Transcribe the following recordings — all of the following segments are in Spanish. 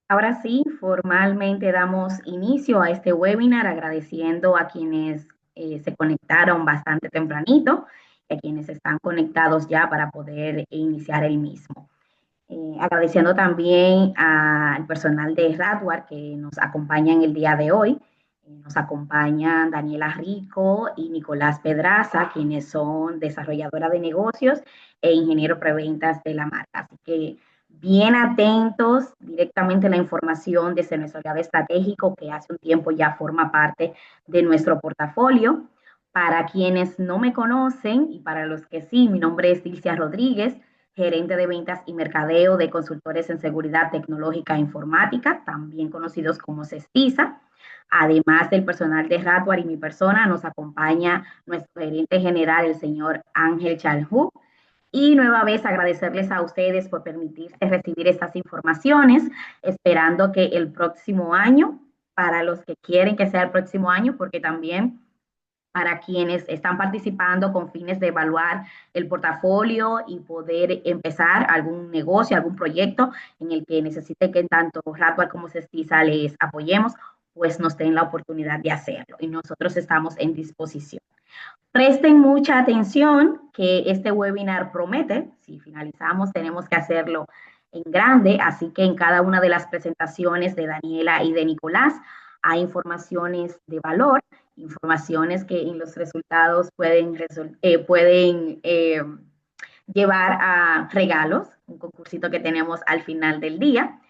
Ahora sí, formalmente damos inicio a este webinar agradeciendo a quienes se conectaron bastante tempranito y a quienes están conectados ya para poder iniciar el mismo. Agradeciendo también al personal de Radware que nos acompaña en el día de hoy. Nos acompañan Daniela Rico y Nicolás Pedraza, quienes son desarrolladora de negocios e ingeniero preventas de la marca. Así que bien atentos directamente a la información de nuestro aliado estratégico que hace un tiempo ya forma parte de nuestro portafolio. Para quienes no me conocen y para los que sí, mi nombre es Dilcia Rodríguez, gerente de ventas y mercadeo de consultores en seguridad tecnológica e informática, también conocidos como CESTISA. Además del personal de Radware y mi persona, nos acompaña nuestro gerente general, el señor Ángel Chalhú. Y nueva vez agradecerles a ustedes por permitirse recibir estas informaciones, esperando que el próximo año, para los que quieren que sea el próximo año, porque también para quienes están participando con fines de evaluar el portafolio y poder empezar algún negocio, algún proyecto en el que necesite que tanto Radware como Cestiza les apoyemos, pues nos den la oportunidad de hacerlo y nosotros estamos en disposición. Presten mucha atención que este webinar promete. Si finalizamos, tenemos que hacerlo en grande, así que en cada una de las presentaciones de Daniela y de Nicolás hay informaciones de valor, informaciones que en los resultados pueden llevar a regalos, un concursito que tenemos al final del día.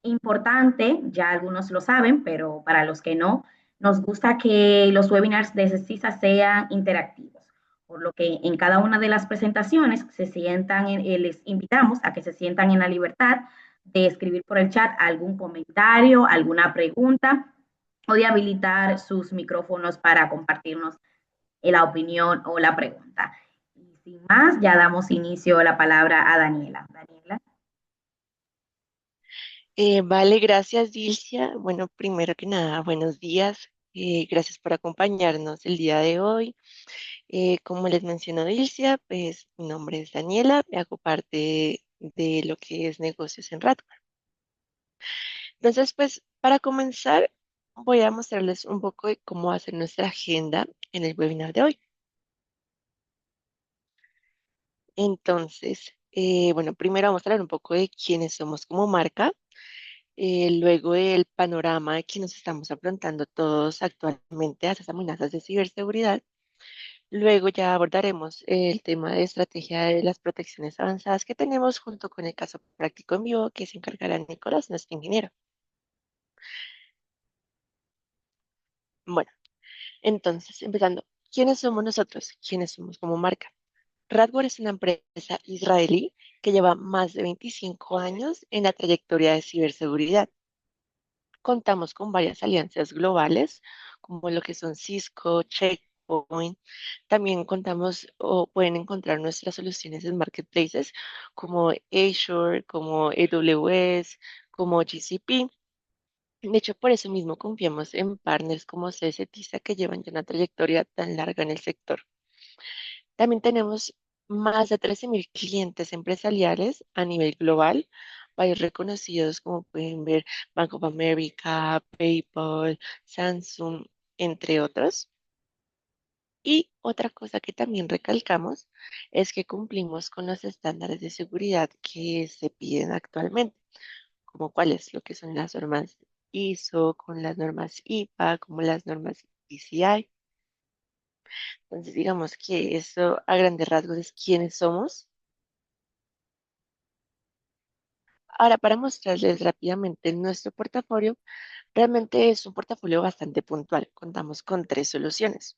Importante, ya algunos lo saben, pero para los que no, nos gusta que los webinars de CECISA sean interactivos, por lo que en cada una de las presentaciones les invitamos a que se sientan en la libertad de escribir por el chat algún comentario, alguna pregunta o de habilitar sus micrófonos para compartirnos la opinión o la pregunta. Y sin más, ya damos inicio a la palabra a Daniela. Daniela. Vale, gracias, Dilcia. Bueno, primero que nada, buenos días. Gracias por acompañarnos el día de hoy. Como les mencionó Dilcia, pues mi nombre es Daniela, hago parte de lo que es negocios en Rato. Entonces, pues para comenzar, voy a mostrarles un poco de cómo hacer nuestra agenda en el webinar de hoy. Entonces, bueno, primero vamos a hablar un poco de quiénes somos como marca. Luego del panorama de que nos estamos afrontando todos actualmente a esas amenazas de ciberseguridad. Luego ya abordaremos el tema de estrategia de las protecciones avanzadas que tenemos junto con el caso práctico en vivo que se encargará Nicolás, nuestro ingeniero. Bueno, entonces, empezando, ¿quiénes somos nosotros? ¿Quiénes somos como marca? Radware es una empresa israelí que lleva más de 25 años en la trayectoria de ciberseguridad. Contamos con varias alianzas globales, como lo que son Cisco, Checkpoint. También contamos o pueden encontrar nuestras soluciones en marketplaces como Azure, como AWS, como GCP. De hecho, por eso mismo confiamos en partners como CSTISA que llevan ya una trayectoria tan larga en el sector. También tenemos más de 13.000 clientes empresariales a nivel global, varios reconocidos como pueden ver Bank of America, PayPal, Samsung, entre otros. Y otra cosa que también recalcamos es que cumplimos con los estándares de seguridad que se piden actualmente, como cuáles, lo que son las normas ISO, con las normas IPA, como las normas PCI. Entonces, digamos que eso a grandes rasgos es quiénes somos. Ahora, para mostrarles rápidamente nuestro portafolio, realmente es un portafolio bastante puntual. Contamos con tres soluciones,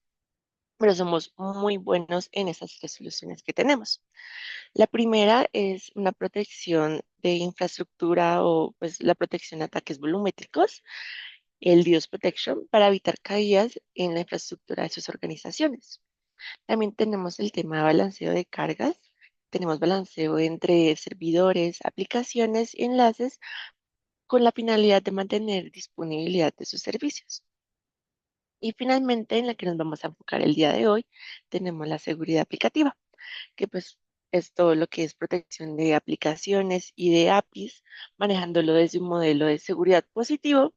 pero somos muy buenos en esas tres soluciones que tenemos. La primera es una protección de infraestructura o pues la protección de ataques volumétricos, el DDoS Protection, para evitar caídas en la infraestructura de sus organizaciones. También tenemos el tema de balanceo de cargas. Tenemos balanceo entre servidores, aplicaciones y enlaces con la finalidad de mantener disponibilidad de sus servicios. Y finalmente, en la que nos vamos a enfocar el día de hoy, tenemos la seguridad aplicativa, que pues es todo lo que es protección de aplicaciones y de APIs, manejándolo desde un modelo de seguridad positivo,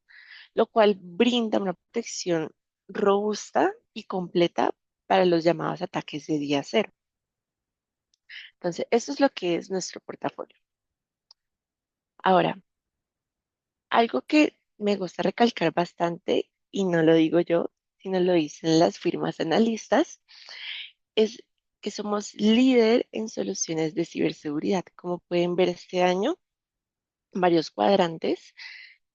lo cual brinda una protección robusta y completa para los llamados ataques de día cero. Entonces, eso es lo que es nuestro portafolio. Ahora, algo que me gusta recalcar bastante, y no lo digo yo, sino lo dicen las firmas analistas, es que somos líder en soluciones de ciberseguridad. Como pueden ver este año, varios cuadrantes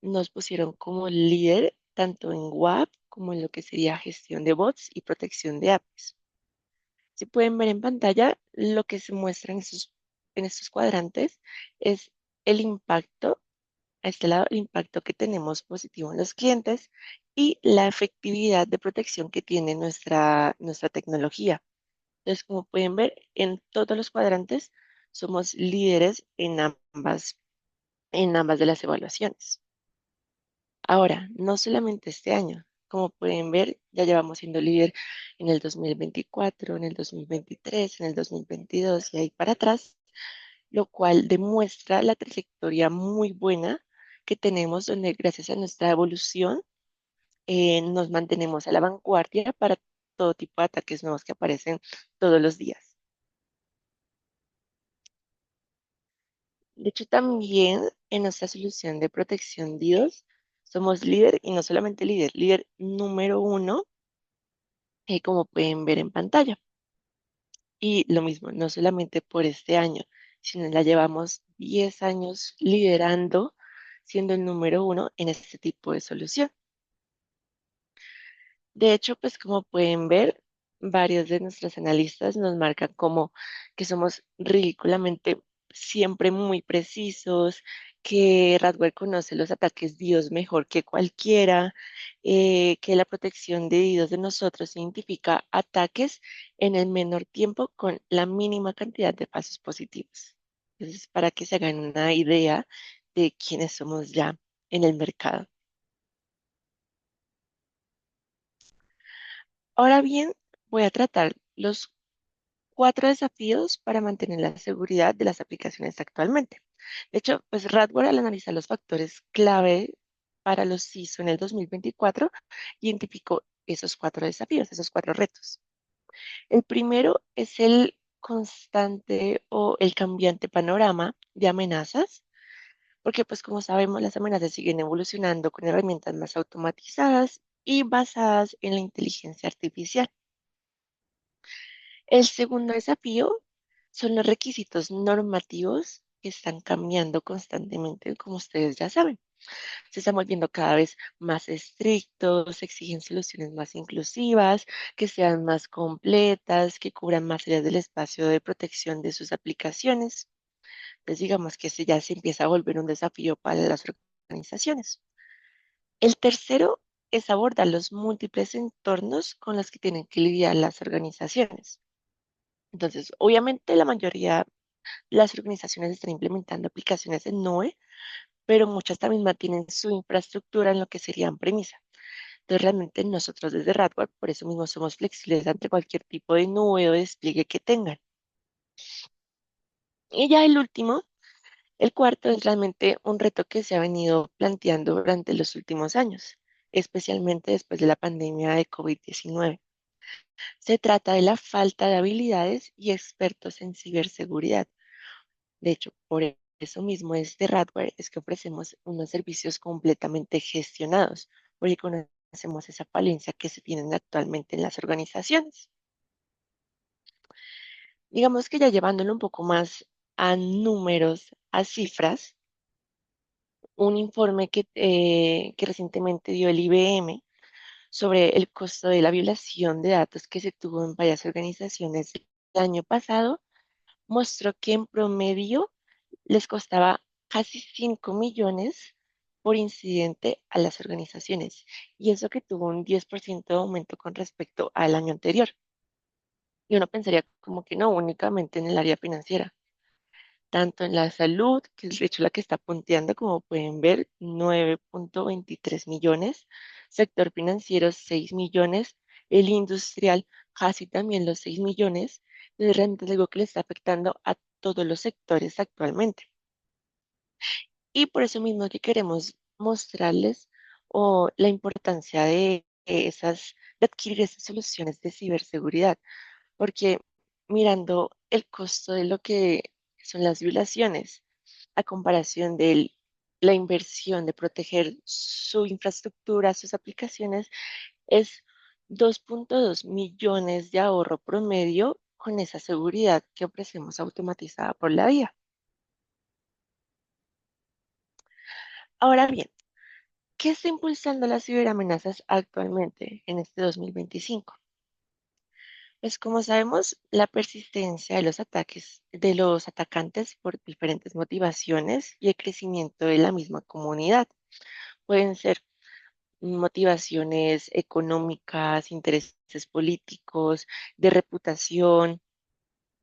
nos pusieron como líder tanto en WAP como en lo que sería gestión de bots y protección de APIs. Si pueden ver en pantalla, lo que se muestra en estos cuadrantes es el impacto, a este lado, el impacto que tenemos positivo en los clientes y la efectividad de protección que tiene nuestra tecnología. Entonces, como pueden ver, en todos los cuadrantes somos líderes en ambas de las evaluaciones. Ahora, no solamente este año, como pueden ver, ya llevamos siendo líder en el 2024, en el 2023, en el 2022 y ahí para atrás, lo cual demuestra la trayectoria muy buena que tenemos, donde gracias a nuestra evolución nos mantenemos a la vanguardia para todo tipo de ataques nuevos que aparecen todos los días. De hecho, también en nuestra solución de protección DDoS somos líder y no solamente líder, líder número uno, como pueden ver en pantalla. Y lo mismo, no solamente por este año, sino la llevamos 10 años liderando, siendo el número uno en este tipo de solución. De hecho, pues como pueden ver, varios de nuestros analistas nos marcan como que somos ridículamente siempre muy precisos, que Radware conoce los ataques DDoS mejor que cualquiera, que la protección de DDoS de nosotros identifica ataques en el menor tiempo con la mínima cantidad de falsos positivos. Entonces, para que se hagan una idea de quiénes somos ya en el mercado. Ahora bien, voy a tratar los 4 desafíos para mantener la seguridad de las aplicaciones actualmente. De hecho, pues Radware al analizar los factores clave para los ISO en el 2024, identificó esos 4 desafíos, esos 4 retos. El primero es el constante o el cambiante panorama de amenazas, porque pues como sabemos las amenazas siguen evolucionando con herramientas más automatizadas y basadas en la inteligencia artificial. El segundo desafío son los requisitos normativos que están cambiando constantemente, como ustedes ya saben. Se están volviendo cada vez más estrictos, exigen soluciones más inclusivas, que sean más completas, que cubran más áreas del espacio de protección de sus aplicaciones. Entonces, digamos que ese ya se empieza a volver un desafío para las organizaciones. El tercero es abordar los múltiples entornos con los que tienen que lidiar las organizaciones. Entonces, obviamente la mayoría de las organizaciones están implementando aplicaciones en nube, pero muchas también mantienen su infraestructura en lo que serían premisa. Entonces, realmente nosotros desde Radware, por eso mismo somos flexibles ante cualquier tipo de nube o despliegue que tengan. Y ya el último, el cuarto, es realmente un reto que se ha venido planteando durante los últimos años, especialmente después de la pandemia de COVID-19. Se trata de la falta de habilidades y expertos en ciberseguridad. De hecho, por eso mismo desde Radware es que ofrecemos unos servicios completamente gestionados, porque conocemos esa falencia que se tienen actualmente en las organizaciones. Digamos que ya llevándolo un poco más a números, a cifras, un informe que recientemente dio el IBM sobre el costo de la violación de datos que se tuvo en varias organizaciones el año pasado mostró que en promedio les costaba casi 5 millones por incidente a las organizaciones, y eso que tuvo un 10% de aumento con respecto al año anterior. Y uno pensaría como que no, únicamente en el área financiera, tanto en la salud, que es de hecho la que está punteando, como pueden ver, 9,23 millones, sector financiero 6 millones, el industrial casi también los 6 millones, realmente es algo que le está afectando a todos los sectores actualmente. Y por eso mismo que queremos mostrarles la importancia de adquirir esas soluciones de ciberseguridad, porque mirando el costo de lo que son las violaciones, a comparación de la inversión de proteger su infraestructura, sus aplicaciones, es 2.2 millones de ahorro promedio con esa seguridad que ofrecemos automatizada por la vía. Ahora bien, ¿qué está impulsando las ciberamenazas actualmente en este 2025? Pues como sabemos, la persistencia de los ataques de los atacantes por diferentes motivaciones y el crecimiento de la misma comunidad. Pueden ser motivaciones económicas, intereses políticos, de reputación.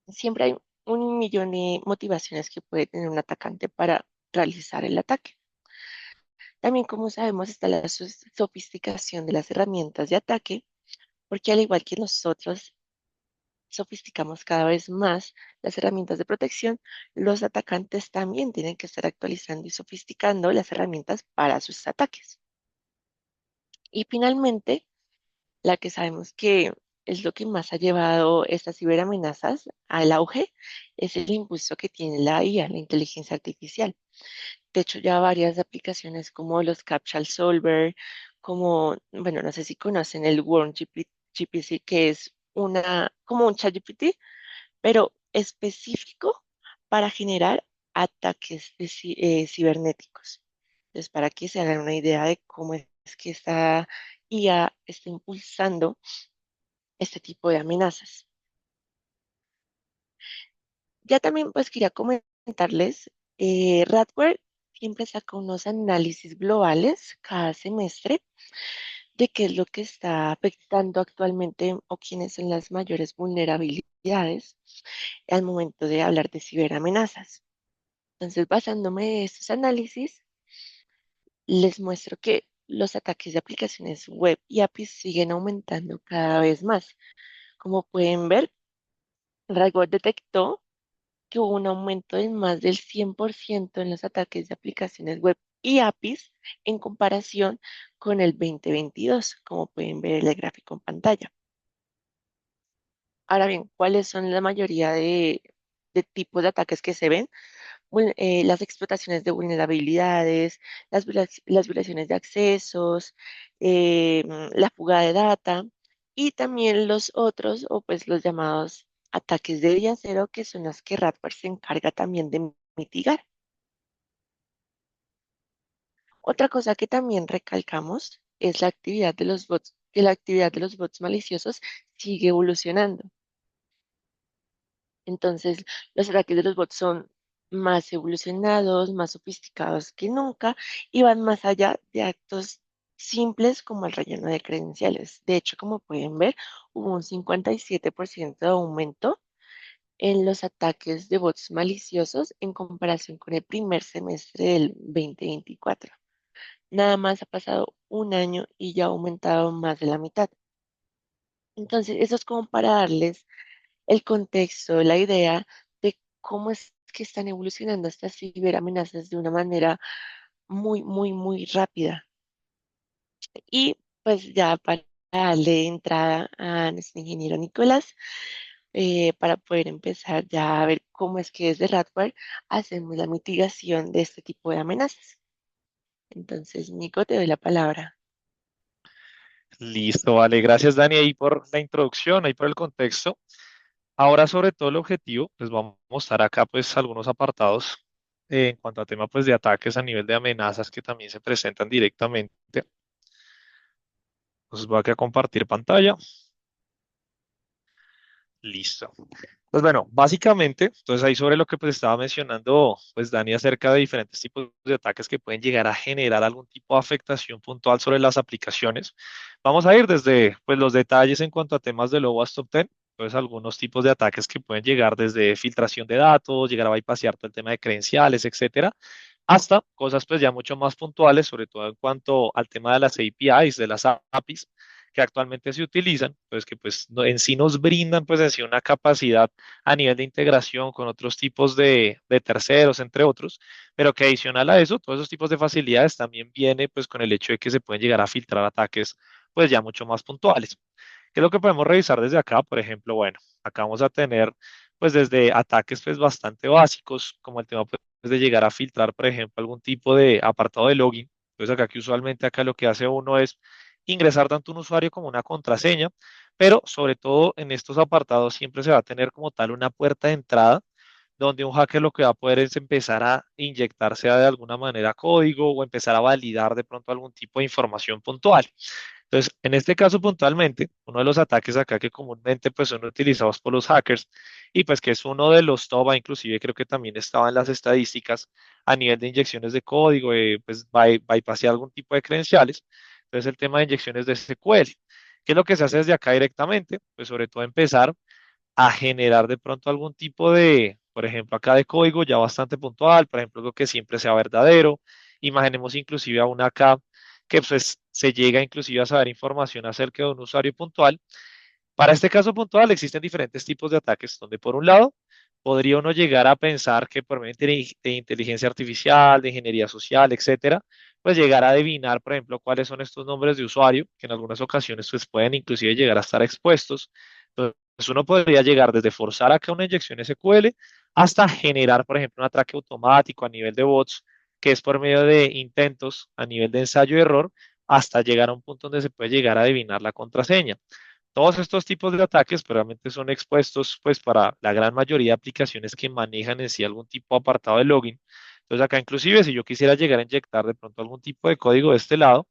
Siempre hay un millón de motivaciones que puede tener un atacante para realizar el ataque. También, como sabemos, está la sofisticación de las herramientas de ataque, porque al igual que nosotros sofisticamos cada vez más las herramientas de protección, los atacantes también tienen que estar actualizando y sofisticando las herramientas para sus ataques. Y finalmente, la que sabemos que es lo que más ha llevado estas ciberamenazas al auge, es el impulso que tiene la IA, la inteligencia artificial. De hecho, ya varias aplicaciones como los Captcha Solver, como, bueno, no sé si conocen el Worm GPT, que es como un ChatGPT, pero específico para generar ataques cibernéticos. Entonces, para que se hagan una idea de cómo es que esta IA está impulsando este tipo de amenazas. Ya también pues quería comentarles, Radware siempre saca unos análisis globales cada semestre de qué es lo que está afectando actualmente o quiénes son las mayores vulnerabilidades al momento de hablar de ciberamenazas. Entonces, basándome en estos análisis, les muestro que los ataques de aplicaciones web y APIs siguen aumentando cada vez más. Como pueden ver, Radware detectó que hubo un aumento de más del 100% en los ataques de aplicaciones web y APIs en comparación con el 2022, como pueden ver en el gráfico en pantalla. Ahora bien, ¿cuáles son la mayoría de tipos de ataques que se ven? Las explotaciones de vulnerabilidades, las violaciones de accesos, la fuga de data y también los otros, o pues los llamados ataques de día cero, que son los que Radware se encarga también de mitigar. Otra cosa que también recalcamos es la actividad de los bots, que la actividad de los bots maliciosos sigue evolucionando. Entonces, los ataques de los bots son más evolucionados, más sofisticados que nunca y van más allá de actos simples como el relleno de credenciales. De hecho, como pueden ver, hubo un 57% de aumento en los ataques de bots maliciosos en comparación con el primer semestre del 2024. Nada más ha pasado un año y ya ha aumentado más de la mitad. Entonces, eso es como para darles el contexto, la idea de cómo es que están evolucionando estas ciberamenazas de una manera muy, muy, muy rápida. Y pues ya para darle entrada a nuestro ingeniero Nicolás, para poder empezar ya a ver cómo es que desde Radware hacemos la mitigación de este tipo de amenazas. Entonces, Nico, te doy la palabra. Listo, vale. Gracias, Dani, ahí por la introducción, ahí por el contexto. Ahora, sobre todo el objetivo, pues vamos a mostrar acá pues algunos apartados en cuanto a tema pues de ataques a nivel de amenazas que también se presentan directamente. Entonces voy aquí a compartir pantalla. Listo. Pues bueno, básicamente, entonces ahí sobre lo que pues estaba mencionando, pues Dani, acerca de diferentes tipos de ataques que pueden llegar a generar algún tipo de afectación puntual sobre las aplicaciones. Vamos a ir desde pues los detalles en cuanto a temas de OWASP Top 10, entonces algunos tipos de ataques que pueden llegar desde filtración de datos, llegar a bypassar todo el tema de credenciales, etcétera, hasta cosas pues ya mucho más puntuales, sobre todo en cuanto al tema de las APIs, de las APIs, que actualmente se utilizan, pues que pues en sí nos brindan pues en sí una capacidad a nivel de integración con otros tipos de terceros, entre otros, pero que adicional a eso, todos esos tipos de facilidades también viene pues con el hecho de que se pueden llegar a filtrar ataques pues ya mucho más puntuales. ¿Qué es lo que podemos revisar desde acá? Por ejemplo, bueno, acá vamos a tener pues desde ataques pues bastante básicos, como el tema pues de llegar a filtrar, por ejemplo, algún tipo de apartado de login. Entonces acá que usualmente acá lo que hace uno es ingresar tanto un usuario como una contraseña, pero sobre todo en estos apartados siempre se va a tener como tal una puerta de entrada donde un hacker lo que va a poder es empezar a inyectar, sea de alguna manera código o empezar a validar de pronto algún tipo de información puntual. Entonces, en este caso puntualmente, uno de los ataques acá que comúnmente pues son utilizados por los hackers y pues que es uno de los top, inclusive creo que también estaba en las estadísticas a nivel de inyecciones de código, pues bypassar algún tipo de credenciales. Entonces, el tema de inyecciones de SQL. ¿Qué es lo que se hace desde acá directamente? Pues sobre todo empezar a generar de pronto algún tipo de, por ejemplo, acá de código ya bastante puntual, por ejemplo, algo que siempre sea verdadero. Imaginemos inclusive a una acá que pues se llega inclusive a saber información acerca de un usuario puntual. Para este caso puntual existen diferentes tipos de ataques, donde por un lado podría uno llegar a pensar que por medio de inteligencia artificial, de ingeniería social, etcétera, pues llegar a adivinar, por ejemplo, cuáles son estos nombres de usuario, que en algunas ocasiones pues pueden inclusive llegar a estar expuestos. Entonces uno podría llegar desde forzar acá una inyección SQL hasta generar, por ejemplo, un ataque automático a nivel de bots, que es por medio de intentos a nivel de ensayo y error, hasta llegar a un punto donde se puede llegar a adivinar la contraseña. Todos estos tipos de ataques pues, realmente son expuestos pues para la gran mayoría de aplicaciones que manejan en sí algún tipo de apartado de login. Entonces acá inclusive si yo quisiera llegar a inyectar de pronto algún tipo de código de este lado,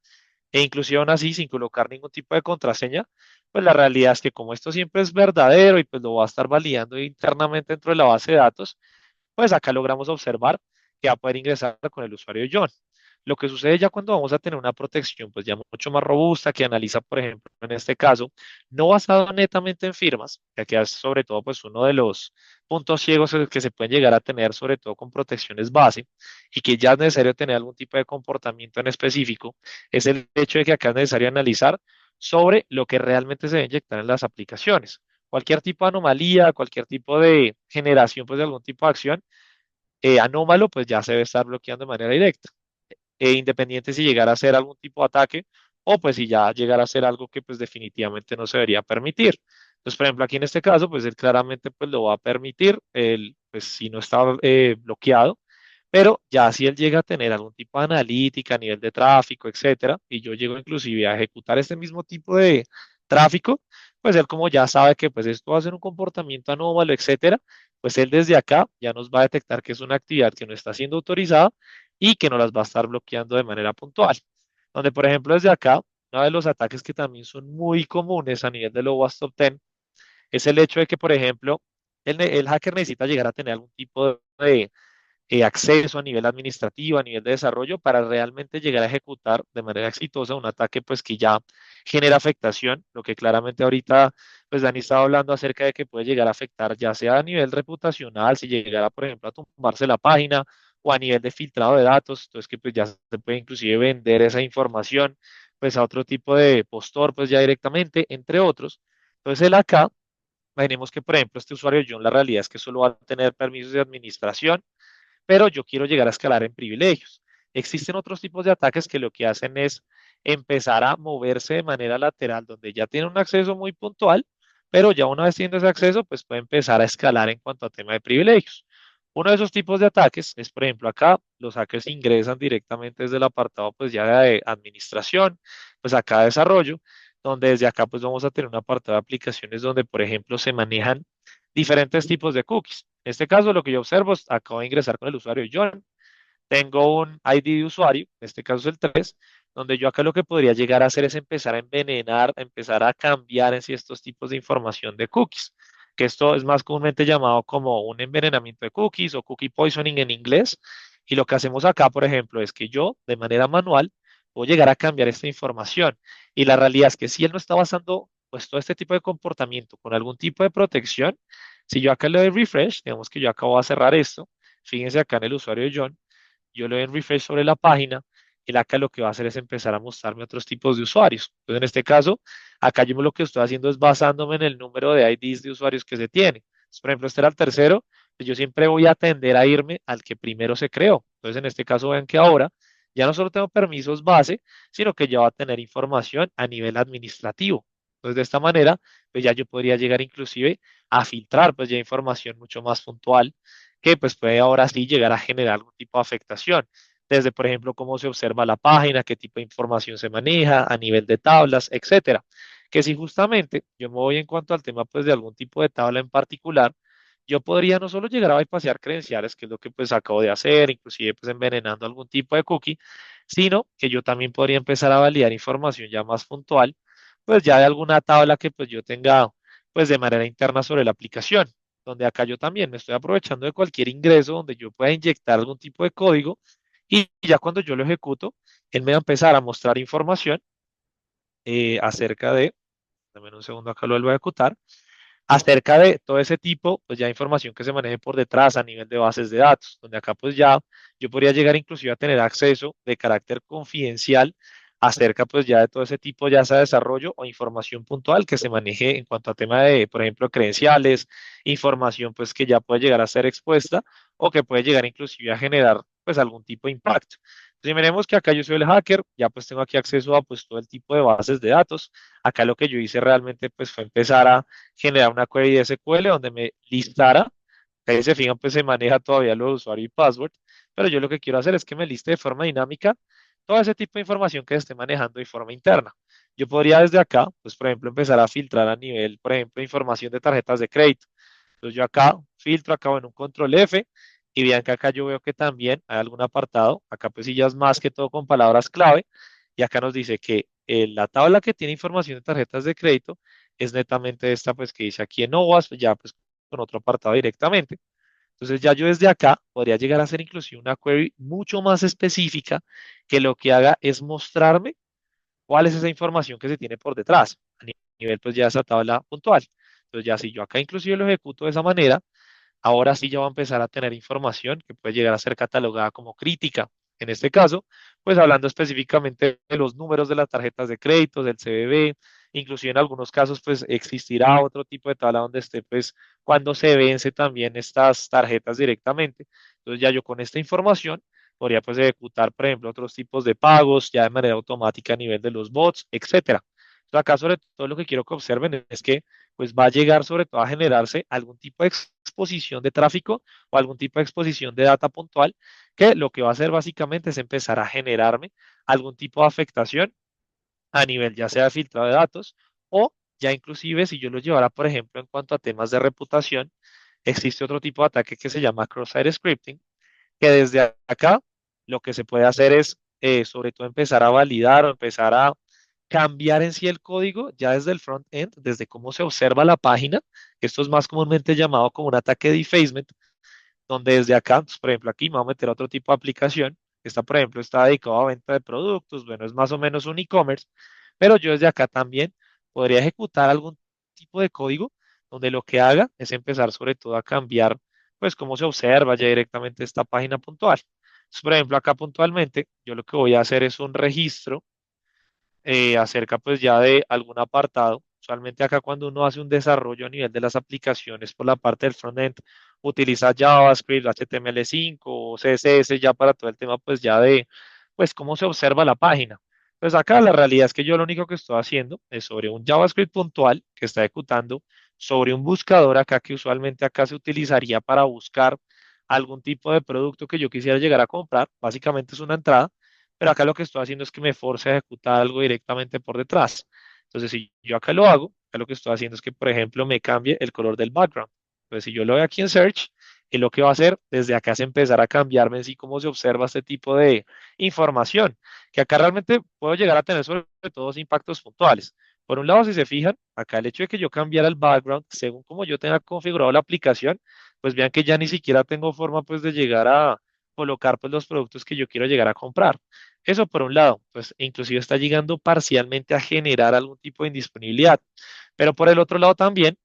e inclusive aún así sin colocar ningún tipo de contraseña, pues la realidad es que como esto siempre es verdadero y pues lo va a estar validando internamente dentro de la base de datos, pues acá logramos observar que va a poder ingresar con el usuario John. Lo que sucede ya cuando vamos a tener una protección pues ya mucho más robusta que analiza, por ejemplo, en este caso, no basado netamente en firmas, que aquí es sobre todo pues uno de los puntos ciegos que se pueden llegar a tener, sobre todo con protecciones base, y que ya es necesario tener algún tipo de comportamiento en específico, es el hecho de que acá es necesario analizar sobre lo que realmente se debe inyectar en las aplicaciones. Cualquier tipo de anomalía, cualquier tipo de generación pues, de algún tipo de acción anómalo, pues ya se debe estar bloqueando de manera directa, independiente si llegara a ser algún tipo de ataque o pues si ya llegara a ser algo que pues definitivamente no se debería permitir. Entonces, por ejemplo, aquí en este caso, pues él claramente pues lo va a permitir, pues si no está bloqueado, pero ya si él llega a tener algún tipo de analítica a nivel de tráfico, etcétera, y yo llego inclusive a ejecutar este mismo tipo de tráfico, pues él como ya sabe que pues esto va a ser un comportamiento anómalo, etcétera, pues él desde acá ya nos va a detectar que es una actividad que no está siendo autorizada y que no las va a estar bloqueando de manera puntual. Donde, por ejemplo, desde acá, uno de los ataques que también son muy comunes a nivel de los WhatsApp 10 es el hecho de que, por ejemplo, el hacker necesita llegar a tener algún tipo de acceso a nivel administrativo, a nivel de desarrollo, para realmente llegar a ejecutar de manera exitosa un ataque pues que ya genera afectación, lo que claramente ahorita pues Dani estaba hablando acerca de que puede llegar a afectar ya sea a nivel reputacional, si llegara por ejemplo a tumbarse la página o a nivel de filtrado de datos, entonces que pues ya se puede inclusive vender esa información pues a otro tipo de postor pues ya directamente, entre otros. Entonces el acá, imaginemos que por ejemplo este usuario John, la realidad es que solo va a tener permisos de administración, pero yo quiero llegar a escalar en privilegios. Existen otros tipos de ataques que lo que hacen es empezar a moverse de manera lateral, donde ya tiene un acceso muy puntual, pero ya una vez teniendo ese acceso, pues puede empezar a escalar en cuanto a tema de privilegios. Uno de esos tipos de ataques es, por ejemplo, acá los hackers ingresan directamente desde el apartado, pues ya de administración, pues acá desarrollo, donde desde acá pues vamos a tener un apartado de aplicaciones donde, por ejemplo, se manejan diferentes tipos de cookies. En este caso, lo que yo observo es, acabo de ingresar con el usuario John, tengo un ID de usuario, en este caso es el 3, donde yo acá lo que podría llegar a hacer es empezar a envenenar, a empezar a cambiar en sí estos tipos de información de cookies, que esto es más comúnmente llamado como un envenenamiento de cookies o cookie poisoning en inglés. Y lo que hacemos acá, por ejemplo, es que yo de manera manual puedo llegar a cambiar esta información. Y la realidad es que si él no está basando pues todo este tipo de comportamiento con algún tipo de protección, si yo acá le doy refresh, digamos que yo acabo de cerrar esto, fíjense acá en el usuario de John, yo le doy en refresh sobre la página él acá lo que va a hacer es empezar a mostrarme otros tipos de usuarios. Entonces, en este caso, acá yo lo que estoy haciendo es basándome en el número de IDs de usuarios que se tiene. Entonces, por ejemplo, este era el tercero, pues yo siempre voy a tender a irme al que primero se creó. Entonces, en este caso, vean que ahora ya no solo tengo permisos base, sino que ya va a tener información a nivel administrativo. Entonces, de esta manera, pues ya yo podría llegar inclusive a filtrar pues ya información mucho más puntual que pues puede ahora sí llegar a generar algún tipo de afectación. Desde, por ejemplo, cómo se observa la página, qué tipo de información se maneja a nivel de tablas, etcétera. Que si justamente yo me voy en cuanto al tema pues de algún tipo de tabla en particular, yo podría no solo llegar a bypassar credenciales, que es lo que pues acabo de hacer, inclusive pues envenenando algún tipo de cookie, sino que yo también podría empezar a validar información ya más puntual, pues ya de alguna tabla que pues yo tenga pues de manera interna sobre la aplicación, donde acá yo también me estoy aprovechando de cualquier ingreso donde yo pueda inyectar algún tipo de código y ya cuando yo lo ejecuto, él me va a empezar a mostrar información acerca de, dame un segundo, acá lo vuelvo a ejecutar, acerca de todo ese tipo, pues ya información que se maneje por detrás a nivel de bases de datos, donde acá pues ya yo podría llegar inclusive a tener acceso de carácter confidencial acerca pues ya de todo ese tipo, ya sea desarrollo o información puntual que se maneje en cuanto a tema de, por ejemplo, credenciales, información pues que ya puede llegar a ser expuesta o que puede llegar inclusive a generar pues algún tipo de impacto. Si miremos que acá yo soy el hacker, ya pues tengo aquí acceso a pues todo el tipo de bases de datos. Acá lo que yo hice realmente pues fue empezar a generar una query de SQL donde me listara, ahí se fijan, pues se maneja todavía los usuarios y password, pero yo lo que quiero hacer es que me liste de forma dinámica todo ese tipo de información que se esté manejando de forma interna. Yo podría desde acá, pues por ejemplo, empezar a filtrar a nivel, por ejemplo, información de tarjetas de crédito. Entonces yo acá filtro, acabo en un control F y vean que acá yo veo que también hay algún apartado, acá pues sí ya es más que todo con palabras clave y acá nos dice que la tabla que tiene información de tarjetas de crédito es netamente esta pues que dice aquí en OWASP, ya pues con otro apartado directamente. Entonces ya yo desde acá podría llegar a hacer inclusive una query mucho más específica que lo que haga es mostrarme cuál es esa información que se tiene por detrás, a nivel pues ya esa tabla puntual. Entonces ya si yo acá inclusive lo ejecuto de esa manera, ahora sí ya va a empezar a tener información que puede llegar a ser catalogada como crítica. En este caso, pues hablando específicamente de los números de las tarjetas de crédito, del CBB, inclusive en algunos casos pues existirá otro tipo de tabla donde esté pues cuando se vence también estas tarjetas directamente. Entonces ya yo con esta información podría pues ejecutar, por ejemplo, otros tipos de pagos ya de manera automática a nivel de los bots, etcétera. Entonces acá sobre todo lo que quiero que observen es que pues va a llegar sobre todo a generarse algún tipo de exposición de tráfico o algún tipo de exposición de data puntual que lo que va a hacer básicamente es empezar a generarme algún tipo de afectación a nivel ya sea de filtrado de datos o ya inclusive si yo lo llevara, por ejemplo, en cuanto a temas de reputación, existe otro tipo de ataque que se llama cross-site scripting, que desde acá lo que se puede hacer es sobre todo empezar a validar o empezar a cambiar en sí el código ya desde el front-end, desde cómo se observa la página. Esto es más comúnmente llamado como un ataque de defacement, donde desde acá, pues, por ejemplo, aquí me voy a meter a otro tipo de aplicación. Esta, por ejemplo, está dedicado a venta de productos. Bueno, es más o menos un e-commerce, pero yo desde acá también podría ejecutar algún tipo de código donde lo que haga es empezar sobre todo a cambiar, pues, cómo se observa ya directamente esta página puntual. Entonces, por ejemplo, acá puntualmente, yo lo que voy a hacer es un registro acerca pues ya de algún apartado. Usualmente acá cuando uno hace un desarrollo a nivel de las aplicaciones por la parte del frontend, utiliza JavaScript, HTML5 o CSS ya para todo el tema pues ya de pues cómo se observa la página. Pues acá la realidad es que yo lo único que estoy haciendo es sobre un JavaScript puntual que está ejecutando sobre un buscador acá que usualmente acá se utilizaría para buscar algún tipo de producto que yo quisiera llegar a comprar. Básicamente es una entrada, pero acá lo que estoy haciendo es que me force a ejecutar algo directamente por detrás. Entonces, si yo acá lo hago, acá lo que estoy haciendo es que, por ejemplo, me cambie el color del background. Entonces, si yo lo veo aquí en Search, y lo que va a hacer desde acá es empezar a cambiarme en sí cómo se observa este tipo de información, que acá realmente puedo llegar a tener sobre todo impactos puntuales. Por un lado, si se fijan, acá el hecho de que yo cambiara el background según como yo tenga configurado la aplicación, pues vean que ya ni siquiera tengo forma pues de llegar a colocar pues los productos que yo quiero llegar a comprar. Eso por un lado, pues inclusive está llegando parcialmente a generar algún tipo de indisponibilidad. Pero por el otro lado también,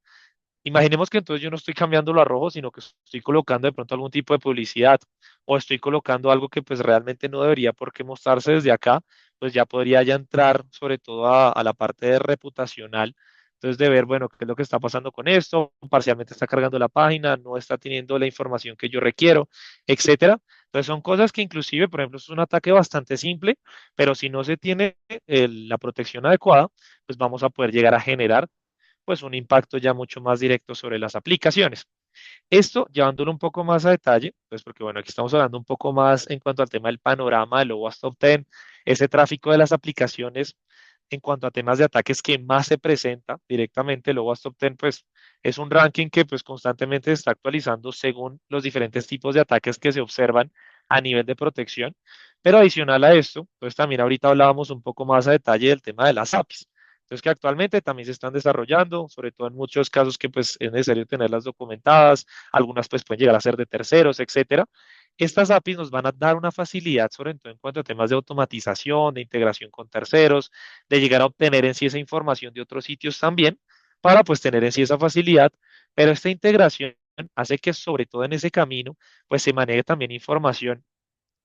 imaginemos que entonces yo no estoy cambiándolo a rojo, sino que estoy colocando de pronto algún tipo de publicidad o estoy colocando algo que pues realmente no debería por qué mostrarse desde acá, pues ya podría ya entrar sobre todo a la parte de reputacional. Entonces, de ver, bueno, qué es lo que está pasando con esto, parcialmente está cargando la página, no está teniendo la información que yo requiero, etcétera. Entonces, son cosas que inclusive, por ejemplo, es un ataque bastante simple, pero si no se tiene la protección adecuada, pues vamos a poder llegar a generar pues un impacto ya mucho más directo sobre las aplicaciones. Esto llevándolo un poco más a detalle, pues porque bueno, aquí estamos hablando un poco más en cuanto al tema del panorama del OWASP Top 10, ese tráfico de las aplicaciones en cuanto a temas de ataques que más se presenta directamente, el OWASP Top 10 pues es un ranking que pues constantemente se está actualizando según los diferentes tipos de ataques que se observan a nivel de protección, pero adicional a esto, pues también ahorita hablábamos un poco más a detalle del tema de las APIs. Entonces, que actualmente también se están desarrollando, sobre todo en muchos casos que pues es necesario tenerlas documentadas, algunas pues pueden llegar a ser de terceros, etcétera. Estas APIs nos van a dar una facilidad, sobre todo en cuanto a temas de automatización, de integración con terceros, de llegar a obtener en sí esa información de otros sitios también, para pues tener en sí esa facilidad, pero esta integración hace que sobre todo en ese camino pues se maneje también información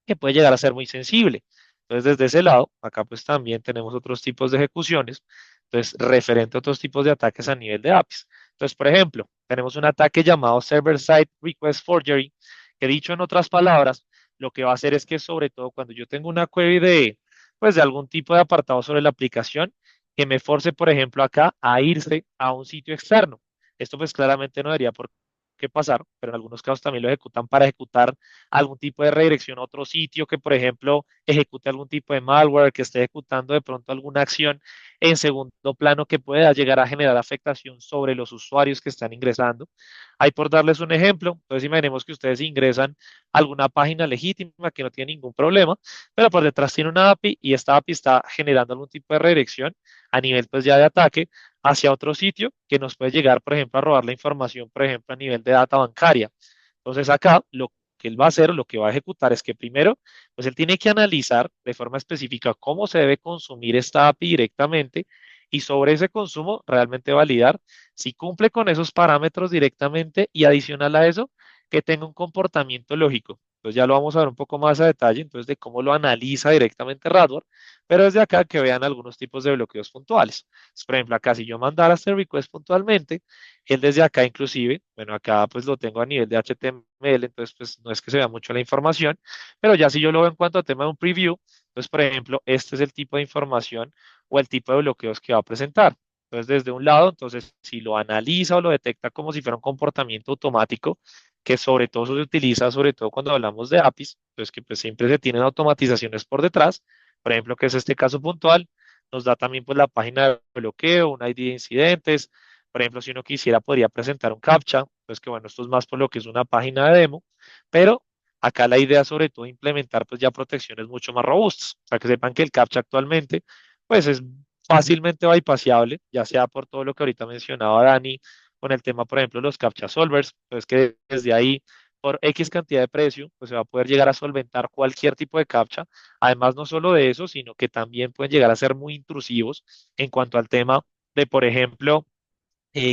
que puede llegar a ser muy sensible. Entonces, desde ese lado, acá pues también tenemos otros tipos de ejecuciones, entonces, referente a otros tipos de ataques a nivel de APIs. Entonces, por ejemplo, tenemos un ataque llamado Server-Side Request Forgery, que dicho en otras palabras, lo que va a hacer es que sobre todo cuando yo tengo una query pues, de algún tipo de apartado sobre la aplicación, que me force, por ejemplo, acá a irse a un sitio externo. Esto pues claramente no debería por qué pasar, pero en algunos casos también lo ejecutan para ejecutar algún tipo de redirección a otro sitio que, por ejemplo, ejecute algún tipo de malware, que esté ejecutando de pronto alguna acción en segundo plano que pueda llegar a generar afectación sobre los usuarios que están ingresando. Ahí por darles un ejemplo, entonces imaginemos que ustedes ingresan a alguna página legítima que no tiene ningún problema, pero por detrás tiene una API y esta API está generando algún tipo de redirección a nivel pues ya de ataque hacia otro sitio que nos puede llegar, por ejemplo, a robar la información, por ejemplo, a nivel de data bancaria. Entonces acá lo que él va a hacer, lo que va a ejecutar es que primero, pues él tiene que analizar de forma específica cómo se debe consumir esta API directamente y sobre ese consumo realmente validar si cumple con esos parámetros directamente y adicional a eso, que tenga un comportamiento lógico. Entonces ya lo vamos a ver un poco más a detalle, entonces de cómo lo analiza directamente Radware, pero desde acá que vean algunos tipos de bloqueos puntuales. Entonces, por ejemplo, acá si yo mandara este request puntualmente, él desde acá inclusive, bueno, acá pues lo tengo a nivel de HTML, entonces pues no es que se vea mucho la información, pero ya si yo lo veo en cuanto a tema de un preview, entonces por ejemplo, este es el tipo de información o el tipo de bloqueos que va a presentar. Entonces desde un lado, entonces si lo analiza o lo detecta como si fuera un comportamiento automático, que sobre todo se utiliza, sobre todo cuando hablamos de APIs, pues que pues siempre se tienen automatizaciones por detrás, por ejemplo, que es este caso puntual, nos da también pues la página de bloqueo, un ID de incidentes, por ejemplo, si uno quisiera, podría presentar un CAPTCHA, pues que bueno, esto es más por lo que es una página de demo, pero acá la idea sobre todo es implementar pues ya protecciones mucho más robustas, o sea, que sepan que el CAPTCHA actualmente pues es fácilmente bypassable, ya sea por todo lo que ahorita mencionaba Dani, con el tema, por ejemplo, los CAPTCHA solvers, pues que desde ahí, por X cantidad de precio, pues se va a poder llegar a solventar cualquier tipo de CAPTCHA. Además, no solo de eso, sino que también pueden llegar a ser muy intrusivos en cuanto al tema de, por ejemplo,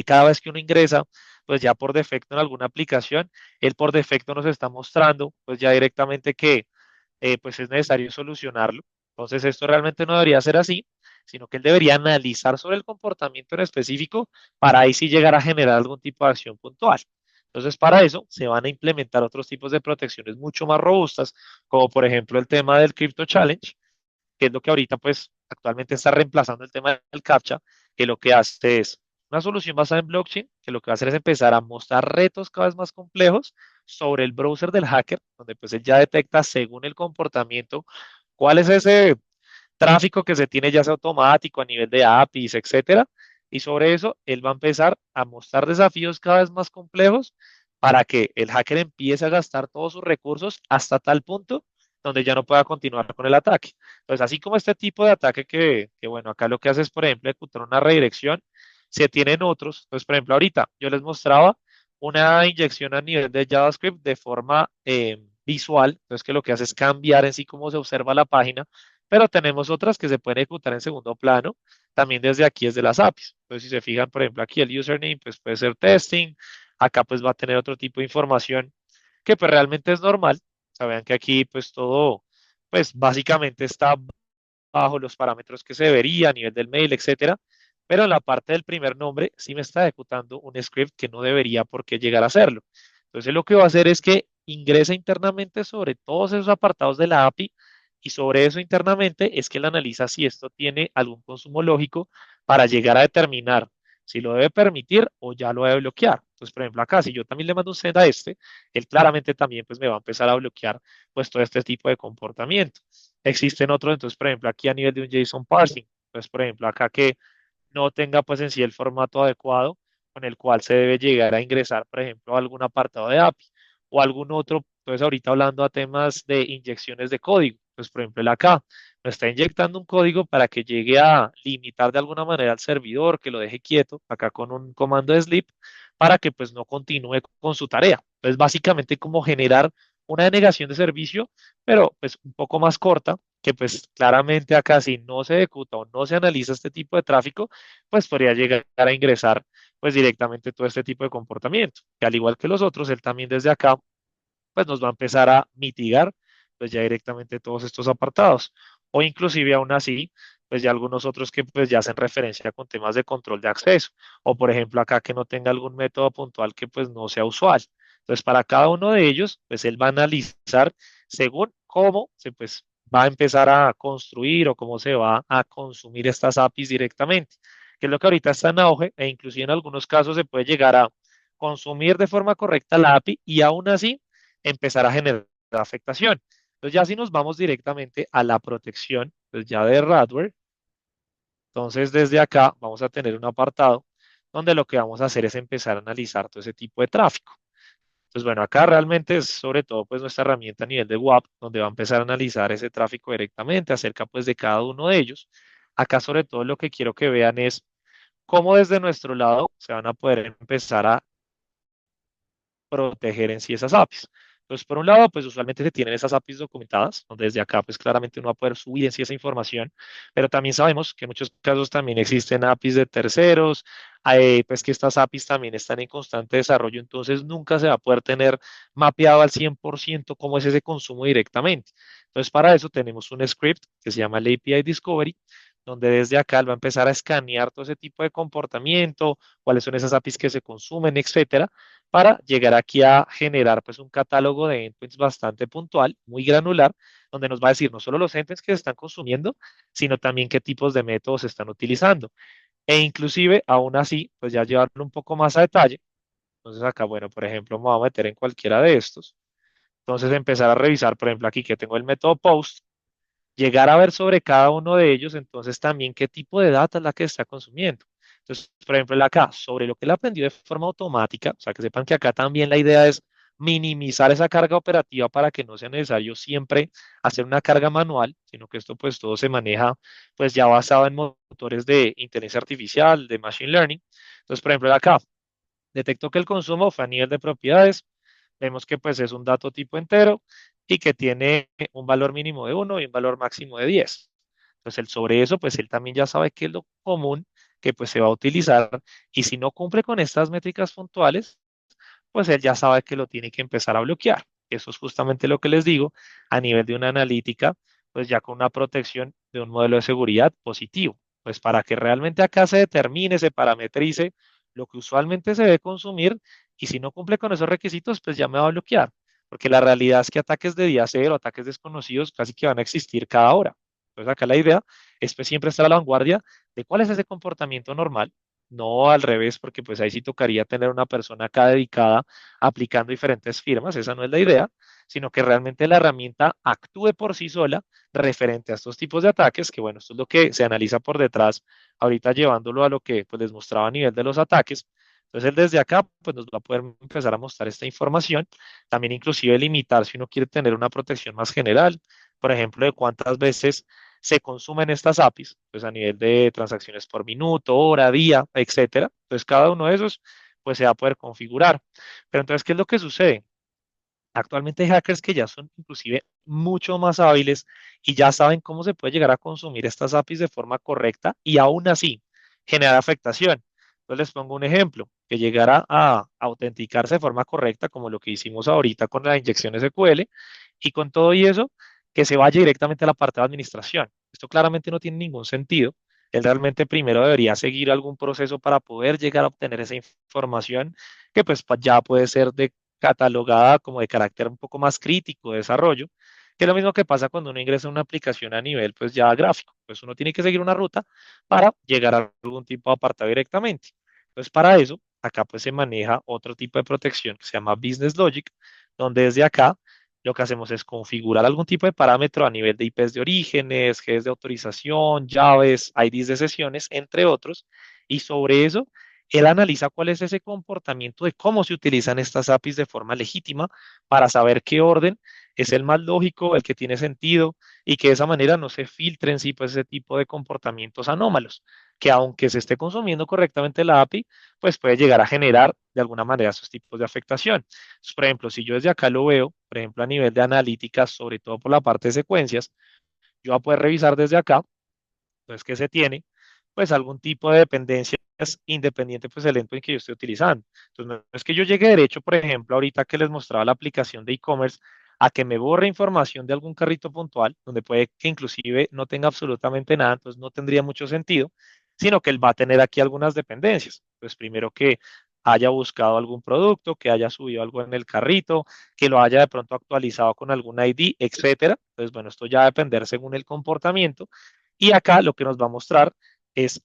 cada vez que uno ingresa, pues ya por defecto en alguna aplicación, él por defecto nos está mostrando, pues ya directamente que pues es necesario solucionarlo. Entonces, esto realmente no debería ser así, sino que él debería analizar sobre el comportamiento en específico para ahí sí llegar a generar algún tipo de acción puntual. Entonces, para eso se van a implementar otros tipos de protecciones mucho más robustas, como por ejemplo el tema del Crypto Challenge, que es lo que ahorita pues actualmente está reemplazando el tema del CAPTCHA, que lo que hace es una solución basada en blockchain, que lo que va a hacer es empezar a mostrar retos cada vez más complejos sobre el browser del hacker, donde pues él ya detecta según el comportamiento cuál es ese tráfico que se tiene ya sea automático a nivel de APIs, etcétera, y sobre eso él va a empezar a mostrar desafíos cada vez más complejos para que el hacker empiece a gastar todos sus recursos hasta tal punto donde ya no pueda continuar con el ataque. Entonces, así como este tipo de ataque bueno, acá lo que hace es, por ejemplo, ejecutar una redirección, se tienen otros. Entonces, por ejemplo, ahorita yo les mostraba una inyección a nivel de JavaScript de forma visual, entonces que lo que hace es cambiar en sí cómo se observa la página, pero tenemos otras que se pueden ejecutar en segundo plano, también desde aquí, desde las APIs. Entonces, si se fijan, por ejemplo, aquí el username, pues puede ser testing, acá pues va a tener otro tipo de información que pues realmente es normal, O sea, vean que aquí pues todo, pues básicamente está bajo los parámetros que se debería a nivel del mail, etcétera. Pero en la parte del primer nombre sí me está ejecutando un script que no debería por qué llegar a hacerlo. Entonces lo que va a hacer es que ingresa internamente sobre todos esos apartados de la API y sobre eso internamente es que él analiza si esto tiene algún consumo lógico para llegar a determinar si lo debe permitir o ya lo debe bloquear. Entonces, por ejemplo, acá, si yo también le mando un send a este, él claramente también pues me va a empezar a bloquear pues todo este tipo de comportamiento. Existen otros, entonces, por ejemplo, aquí a nivel de un JSON parsing, pues, por ejemplo, acá que no tenga pues en sí el formato adecuado con el cual se debe llegar a ingresar, por ejemplo, a algún apartado de API o algún otro, entonces ahorita hablando a temas de inyecciones de código, pues por ejemplo el acá me está inyectando un código para que llegue a limitar de alguna manera al servidor, que lo deje quieto, acá con un comando de sleep, para que pues no continúe con su tarea. Entonces básicamente como generar una denegación de servicio, pero pues un poco más corta, que pues claramente acá si no se ejecuta o no se analiza este tipo de tráfico, pues podría llegar a ingresar pues directamente todo este tipo de comportamiento, que al igual que los otros, él también desde acá pues nos va a empezar a mitigar pues ya directamente todos estos apartados, o inclusive aún así, pues ya algunos otros que pues ya hacen referencia con temas de control de acceso, o por ejemplo acá que no tenga algún método puntual que pues no sea usual. Entonces para cada uno de ellos, pues él va a analizar según cómo se pues va a empezar a construir o cómo se va a consumir estas APIs directamente, que es lo que ahorita está en auge e inclusive en algunos casos se puede llegar a consumir de forma correcta la API y aún así empezar a generar afectación. Entonces ya si nos vamos directamente a la protección, pues ya de Radware, entonces desde acá vamos a tener un apartado donde lo que vamos a hacer es empezar a analizar todo ese tipo de tráfico. Entonces, bueno, acá realmente es sobre todo pues nuestra herramienta a nivel de WAP, donde va a empezar a analizar ese tráfico directamente acerca pues de cada uno de ellos. Acá sobre todo lo que quiero que vean es cómo desde nuestro lado se van a poder empezar a proteger en sí esas APIs. Entonces, por un lado, pues usualmente se tienen esas APIs documentadas, donde desde acá, pues claramente uno va a poder subir en sí esa información, pero también sabemos que en muchos casos también existen APIs de terceros, pues que estas APIs también están en constante desarrollo, entonces nunca se va a poder tener mapeado al 100% cómo es ese consumo directamente. Entonces, para eso tenemos un script que se llama el API Discovery, donde desde acá él va a empezar a escanear todo ese tipo de comportamiento, cuáles son esas APIs que se consumen, etcétera, para llegar aquí a generar pues un catálogo de endpoints bastante puntual, muy granular, donde nos va a decir no solo los endpoints que se están consumiendo, sino también qué tipos de métodos se están utilizando. E inclusive, aún así, pues ya llevarlo un poco más a detalle. Entonces acá, bueno, por ejemplo, me voy a meter en cualquiera de estos. Entonces empezar a revisar, por ejemplo, aquí que tengo el método post, llegar a ver sobre cada uno de ellos, entonces también qué tipo de data es la que está consumiendo. Entonces, por ejemplo, el acá, sobre lo que él aprendió de forma automática, o sea, que sepan que acá también la idea es minimizar esa carga operativa para que no sea necesario siempre hacer una carga manual, sino que esto pues todo se maneja pues ya basado en motores de inteligencia artificial, de machine learning. Entonces, por ejemplo, el acá, detectó que el consumo fue a nivel de propiedades, vemos que pues es un dato tipo entero y que tiene un valor mínimo de 1 y un valor máximo de 10. Entonces, él sobre eso, pues él también ya sabe qué es lo común que pues se va a utilizar y si no cumple con estas métricas puntuales, pues él ya sabe que lo tiene que empezar a bloquear. Eso es justamente lo que les digo a nivel de una analítica, pues ya con una protección de un modelo de seguridad positivo, pues para que realmente acá se determine, se parametrice lo que usualmente se debe consumir y si no cumple con esos requisitos, pues ya me va a bloquear, porque la realidad es que ataques de día cero, ataques desconocidos, casi que van a existir cada hora. Entonces acá la idea es pues siempre estar a la vanguardia de cuál es ese comportamiento normal, no al revés, porque pues ahí sí tocaría tener una persona acá dedicada aplicando diferentes firmas, esa no es la idea, sino que realmente la herramienta actúe por sí sola referente a estos tipos de ataques, que bueno, esto es lo que se analiza por detrás, ahorita llevándolo a lo que pues les mostraba a nivel de los ataques. Entonces, él desde acá pues nos va a poder empezar a mostrar esta información, también inclusive limitar si uno quiere tener una protección más general, por ejemplo, de cuántas veces se consumen estas APIs, pues a nivel de transacciones por minuto, hora, día, etcétera. Entonces, cada uno de esos pues se va a poder configurar. Pero entonces, ¿qué es lo que sucede? Actualmente hay hackers que ya son inclusive mucho más hábiles y ya saben cómo se puede llegar a consumir estas APIs de forma correcta y aún así generar afectación. Entonces les pongo un ejemplo, que llegara a autenticarse de forma correcta, como lo que hicimos ahorita con la inyección SQL, y con todo y eso, que se vaya directamente a la parte de administración. Esto claramente no tiene ningún sentido. Él realmente primero debería seguir algún proceso para poder llegar a obtener esa información que pues ya puede ser catalogada como de carácter un poco más crítico de desarrollo, que es lo mismo que pasa cuando uno ingresa a una aplicación a nivel pues ya gráfico. Pues uno tiene que seguir una ruta para llegar a algún tipo de apartado directamente. Entonces para eso, acá pues se maneja otro tipo de protección que se llama Business Logic, donde desde acá lo que hacemos es configurar algún tipo de parámetro a nivel de IPs de orígenes, GEs de autorización, llaves, IDs de sesiones, entre otros, y sobre eso él analiza cuál es ese comportamiento de cómo se utilizan estas APIs de forma legítima para saber qué orden es el más lógico, el que tiene sentido, y que de esa manera no se filtren sí, pues, ese tipo de comportamientos anómalos, que aunque se esté consumiendo correctamente la API, pues puede llegar a generar de alguna manera esos tipos de afectación. Entonces, por ejemplo, si yo desde acá lo veo, por ejemplo, a nivel de analítica, sobre todo por la parte de secuencias, yo voy a poder revisar desde acá, entonces, que se tiene, pues algún tipo de dependencias independiente pues del endpoint que yo esté utilizando. Entonces, no es que yo llegue derecho, por ejemplo, ahorita que les mostraba la aplicación de e-commerce, a que me borre información de algún carrito puntual, donde puede que inclusive no tenga absolutamente nada, entonces no tendría mucho sentido, sino que él va a tener aquí algunas dependencias. Pues primero que haya buscado algún producto, que haya subido algo en el carrito, que lo haya de pronto actualizado con algún ID, etcétera. Entonces, bueno, esto ya va a depender según el comportamiento. Y acá lo que nos va a mostrar es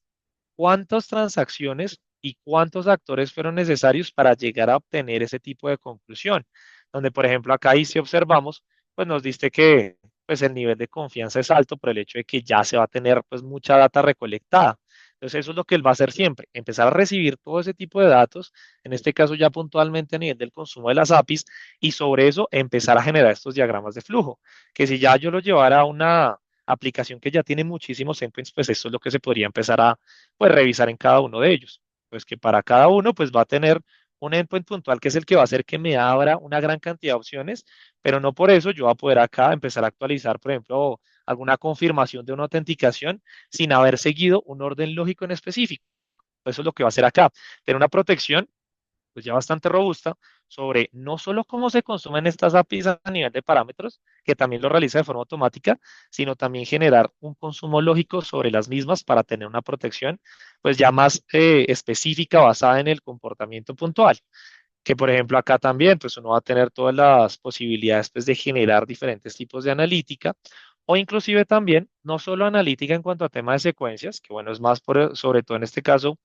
cuántas transacciones y cuántos actores fueron necesarios para llegar a obtener ese tipo de conclusión. Donde, por ejemplo, acá y si observamos, pues nos dice que pues el nivel de confianza es alto por el hecho de que ya se va a tener pues mucha data recolectada. Entonces eso es lo que él va a hacer siempre, empezar a recibir todo ese tipo de datos, en este caso ya puntualmente a nivel del consumo de las APIs, y sobre eso empezar a generar estos diagramas de flujo, que si ya yo lo llevara a una aplicación que ya tiene muchísimos endpoints, pues esto es lo que se podría empezar a pues, revisar en cada uno de ellos. Pues que para cada uno pues va a tener un endpoint puntual que es el que va a hacer que me abra una gran cantidad de opciones, pero no por eso yo voy a poder acá empezar a actualizar, por ejemplo, alguna confirmación de una autenticación sin haber seguido un orden lógico en específico. Eso es lo que va a hacer acá. Tener una protección pues ya bastante robusta sobre no solo cómo se consumen estas APIs a nivel de parámetros, que también lo realiza de forma automática, sino también generar un consumo lógico sobre las mismas para tener una protección pues ya más específica basada en el comportamiento puntual. Que por ejemplo acá también pues uno va a tener todas las posibilidades pues de generar diferentes tipos de analítica o inclusive también no solo analítica en cuanto a tema de secuencias, que bueno, es más sobre todo en este caso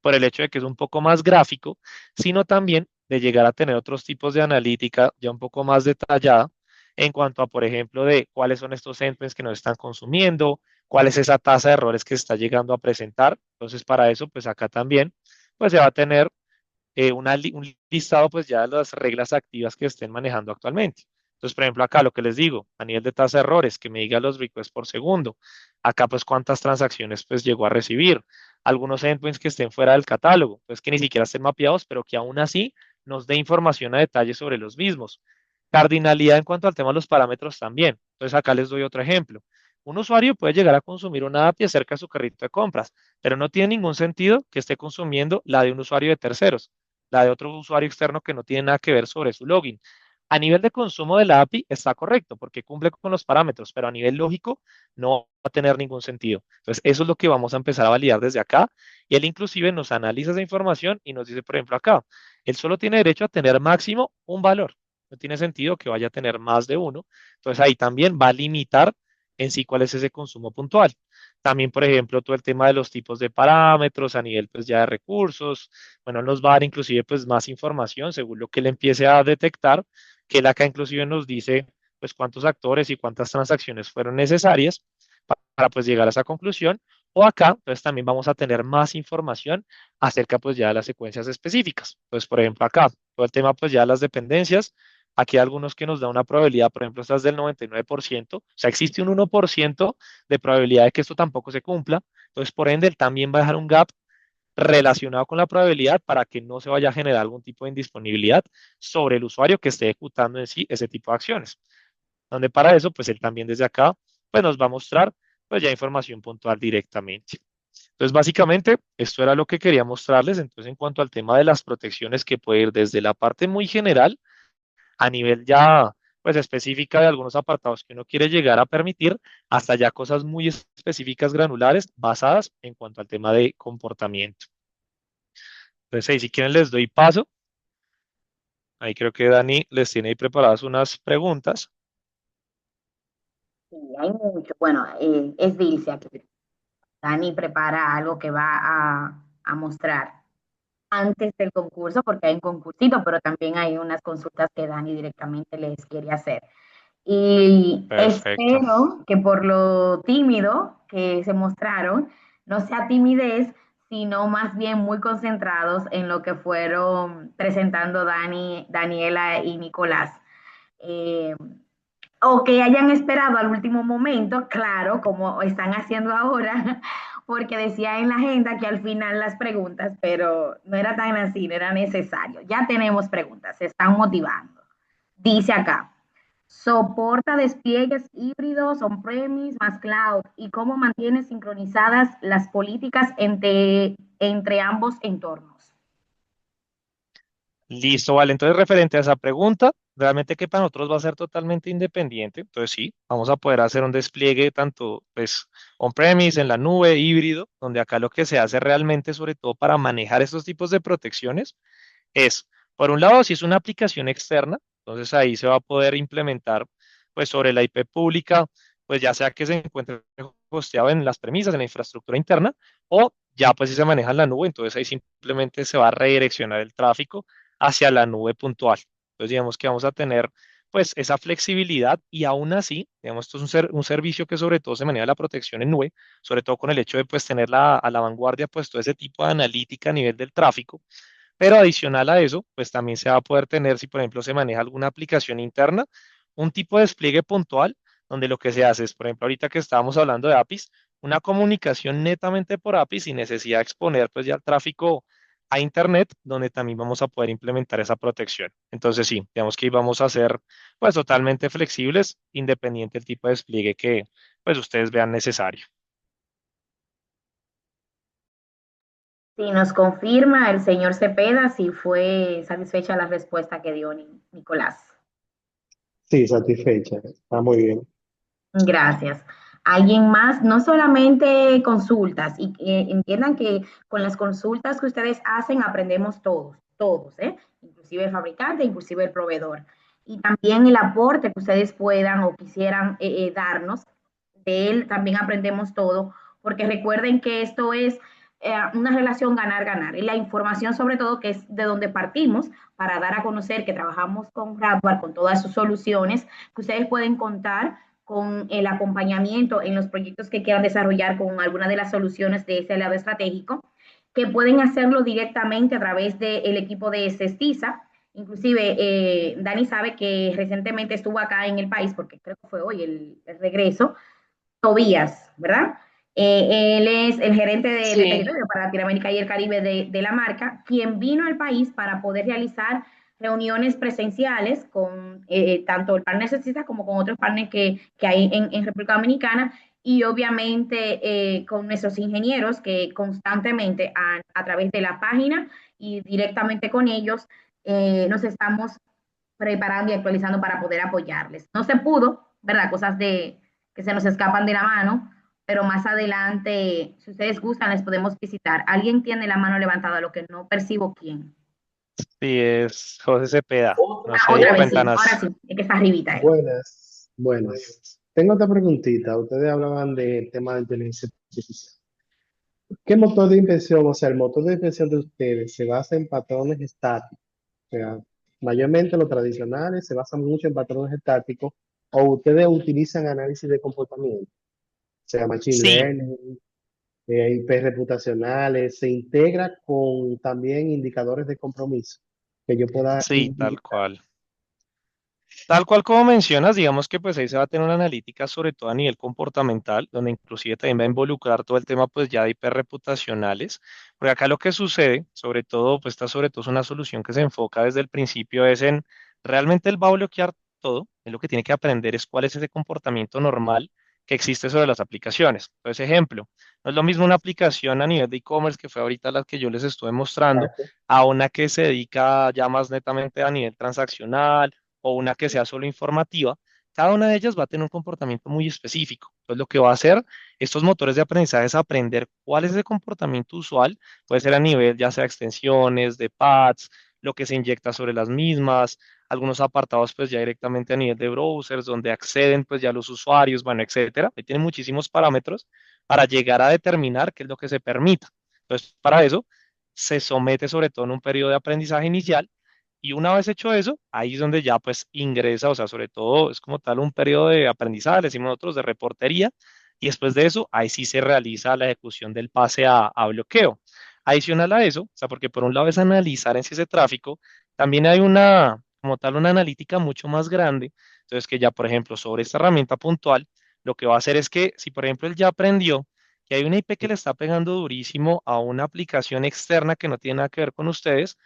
por el hecho de que es un poco más gráfico, sino también de llegar a tener otros tipos de analítica ya un poco más detallada en cuanto a, por ejemplo, de cuáles son estos endpoints que nos están consumiendo, cuál es esa tasa de errores que se está llegando a presentar. Entonces, para eso, pues acá también, pues se va a tener un listado, pues ya de las reglas activas que estén manejando actualmente. Entonces, por ejemplo, acá lo que les digo, a nivel de tasa de errores, que me diga los requests por segundo. Acá, pues, cuántas transacciones, pues, llegó a recibir. Algunos endpoints que estén fuera del catálogo, pues, que ni siquiera estén mapeados, pero que aún así nos dé información a detalle sobre los mismos. Cardinalidad en cuanto al tema de los parámetros también. Entonces, acá les doy otro ejemplo. Un usuario puede llegar a consumir una API acerca de su carrito de compras, pero no tiene ningún sentido que esté consumiendo la de un usuario de terceros, la de otro usuario externo que no tiene nada que ver sobre su login. A nivel de consumo de la API está correcto porque cumple con los parámetros, pero a nivel lógico no va a tener ningún sentido. Entonces, eso es lo que vamos a empezar a validar desde acá. Y él inclusive nos analiza esa información y nos dice, por ejemplo, acá, él solo tiene derecho a tener máximo un valor. No tiene sentido que vaya a tener más de uno. Entonces, ahí también va a limitar en sí cuál es ese consumo puntual. También, por ejemplo, todo el tema de los tipos de parámetros a nivel pues ya de recursos, bueno, nos va a dar inclusive pues más información según lo que él empiece a detectar, que él acá inclusive nos dice pues cuántos actores y cuántas transacciones fueron necesarias para pues llegar a esa conclusión. O acá, entonces también vamos a tener más información acerca pues ya de las secuencias específicas. Entonces, por ejemplo, acá, todo el tema pues ya de las dependencias, aquí hay algunos que nos da una probabilidad, por ejemplo, esta es del 99%, o sea, existe un 1% de probabilidad de que esto tampoco se cumpla. Entonces, por ende, él también va a dejar un gap relacionado con la probabilidad para que no se vaya a generar algún tipo de indisponibilidad sobre el usuario que esté ejecutando en sí ese tipo de acciones. Donde para eso, pues él también desde acá, pues nos va a mostrar pues ya información puntual directamente. Entonces, básicamente, esto era lo que quería mostrarles. Entonces, en cuanto al tema de las protecciones que puede ir desde la parte muy general a nivel ya pues específica de algunos apartados que uno quiere llegar a permitir, hasta ya cosas muy específicas granulares basadas en cuanto al tema de comportamiento. Entonces ahí si quieren les doy paso. Ahí creo que Dani les tiene ahí preparadas unas preguntas. Sí, hay mucho. Bueno, es Dilcia que Dani prepara algo que va a mostrar antes del concurso, porque hay un concursito, pero también hay unas consultas que Dani directamente les quiere hacer. Y Perfecto. espero que por lo tímido que se mostraron, no sea timidez, sino más bien muy concentrados en lo que fueron presentando Dani, Daniela y Nicolás. Eh, o que hayan esperado al último momento, claro, como están haciendo ahora, porque decía en la agenda que al final las preguntas, pero no era tan así, no era necesario. Ya tenemos preguntas, se están motivando. Dice acá, soporta despliegues híbridos on-premise más cloud y cómo mantiene sincronizadas las políticas entre ambos entornos. Listo, vale. Entonces, referente a esa pregunta, realmente que para nosotros va a ser totalmente independiente. Entonces, sí, vamos a poder hacer un despliegue tanto, pues, on-premise, en la nube, híbrido, donde acá lo que se hace realmente, sobre todo para manejar estos tipos de protecciones, es, por un lado, si es una aplicación externa, entonces ahí se va a poder implementar, pues, sobre la IP pública, pues ya sea que se encuentre hosteado en las premisas, en la infraestructura interna, o ya pues si se maneja en la nube, entonces ahí simplemente se va a redireccionar el tráfico hacia la nube puntual. Entonces, digamos que vamos a tener pues esa flexibilidad y aún así, digamos, esto es un servicio que sobre todo se maneja la protección en nube, sobre todo con el hecho de pues tener a la vanguardia pues todo ese tipo de analítica a nivel del tráfico, pero adicional a eso, pues también se va a poder tener, si por ejemplo se maneja alguna aplicación interna, un tipo de despliegue puntual, donde lo que se hace es, por ejemplo, ahorita que estábamos hablando de APIs, una comunicación netamente por API sin necesidad de exponer pues ya el tráfico a Internet, donde también vamos a poder implementar esa protección. Entonces sí, digamos que íbamos a ser pues totalmente flexibles, independiente del tipo de despliegue que pues ustedes vean necesario. Si nos confirma el señor Cepeda si fue satisfecha la respuesta que dio Nicolás. Sí, satisfecha. Está muy bien. Gracias. ¿Alguien más? No solamente consultas, y entiendan que con las consultas que ustedes hacen aprendemos todos, todos, ¿eh? Inclusive el fabricante, inclusive el proveedor. Y también el aporte que ustedes puedan o quisieran darnos, de él también aprendemos todo, porque recuerden que esto es una relación ganar-ganar. Y la información sobre todo, que es de donde partimos, para dar a conocer que trabajamos con Radware, con todas sus soluciones, que ustedes pueden contar con el acompañamiento en los proyectos que quieran desarrollar con alguna de las soluciones de ese lado estratégico, que pueden hacerlo directamente a través del equipo de Cestiza. Inclusive, Dani sabe que recientemente estuvo acá en el país, porque creo que fue hoy el regreso, Tobías, ¿verdad? Él es el gerente de Sí, territorio para Latinoamérica y el Caribe de la marca, quien vino al país para poder realizar reuniones presenciales con tanto el partner Cecisa como con otros partners que hay en República Dominicana y obviamente con nuestros ingenieros que constantemente a través de la página y directamente con ellos nos estamos preparando y actualizando para poder apoyarles. No se pudo, ¿verdad? Cosas que se nos escapan de la mano, pero más adelante, si ustedes gustan, les podemos visitar. ¿Alguien tiene la mano levantada? Lo que no percibo quién. Sí, es José Cepeda, no Ah, sé, otra vez sí, ahora cuéntanos. sí, es que está arribita él. Buenas, buenas. Tengo otra preguntita. Ustedes hablaban del tema de inteligencia artificial. ¿Qué motor de impresión, o sea, el motor de impresión de ustedes se basa en patrones estáticos? O sea, mayormente los tradicionales se basan mucho en patrones estáticos o ustedes utilizan análisis de comportamiento, o sea, machine Sí, learning, IP reputacionales, se integra con también indicadores de compromiso que yo pueda sí, tal cual. Tal cual como mencionas, digamos que pues ahí se va a tener una analítica sobre todo a nivel comportamental, donde inclusive también va a involucrar todo el tema pues ya de IP reputacionales, porque acá lo que sucede, sobre todo, pues esta sobre todo es una solución que se enfoca desde el principio es en realmente él va a bloquear todo, es lo que tiene que aprender es cuál es ese comportamiento normal que existe sobre las aplicaciones. Entonces, ejemplo, no es lo mismo una aplicación a nivel de e-commerce que fue ahorita la que yo les estuve mostrando, identificar. a una que se dedica ya más netamente a nivel transaccional o una que sea solo informativa, cada una de ellas va a tener un comportamiento muy específico. Entonces, lo que va a hacer estos motores de aprendizaje es aprender cuál es ese comportamiento usual, puede ser a nivel ya sea extensiones, de pads, lo que se inyecta sobre las mismas, algunos apartados pues ya directamente a nivel de browsers, donde acceden pues ya los usuarios, bueno, etcétera. Ahí tienen muchísimos parámetros para llegar a determinar qué es lo que se permita. Entonces, para eso se somete sobre todo en un periodo de aprendizaje inicial y una vez hecho eso, ahí es donde ya pues ingresa, o sea, sobre todo es como tal un periodo de aprendizaje, le decimos nosotros, de reportería, y después de eso, ahí sí se realiza la ejecución del pase a bloqueo. Adicional a eso, o sea, porque por un lado es analizar en sí ese tráfico, también hay una, como tal, una analítica mucho más grande, entonces que ya, por ejemplo, sobre esta herramienta puntual, lo que va a hacer es que si, por ejemplo, él ya aprendió que hay una IP que le está pegando durísimo a una aplicación externa que no tiene nada que ver con ustedes,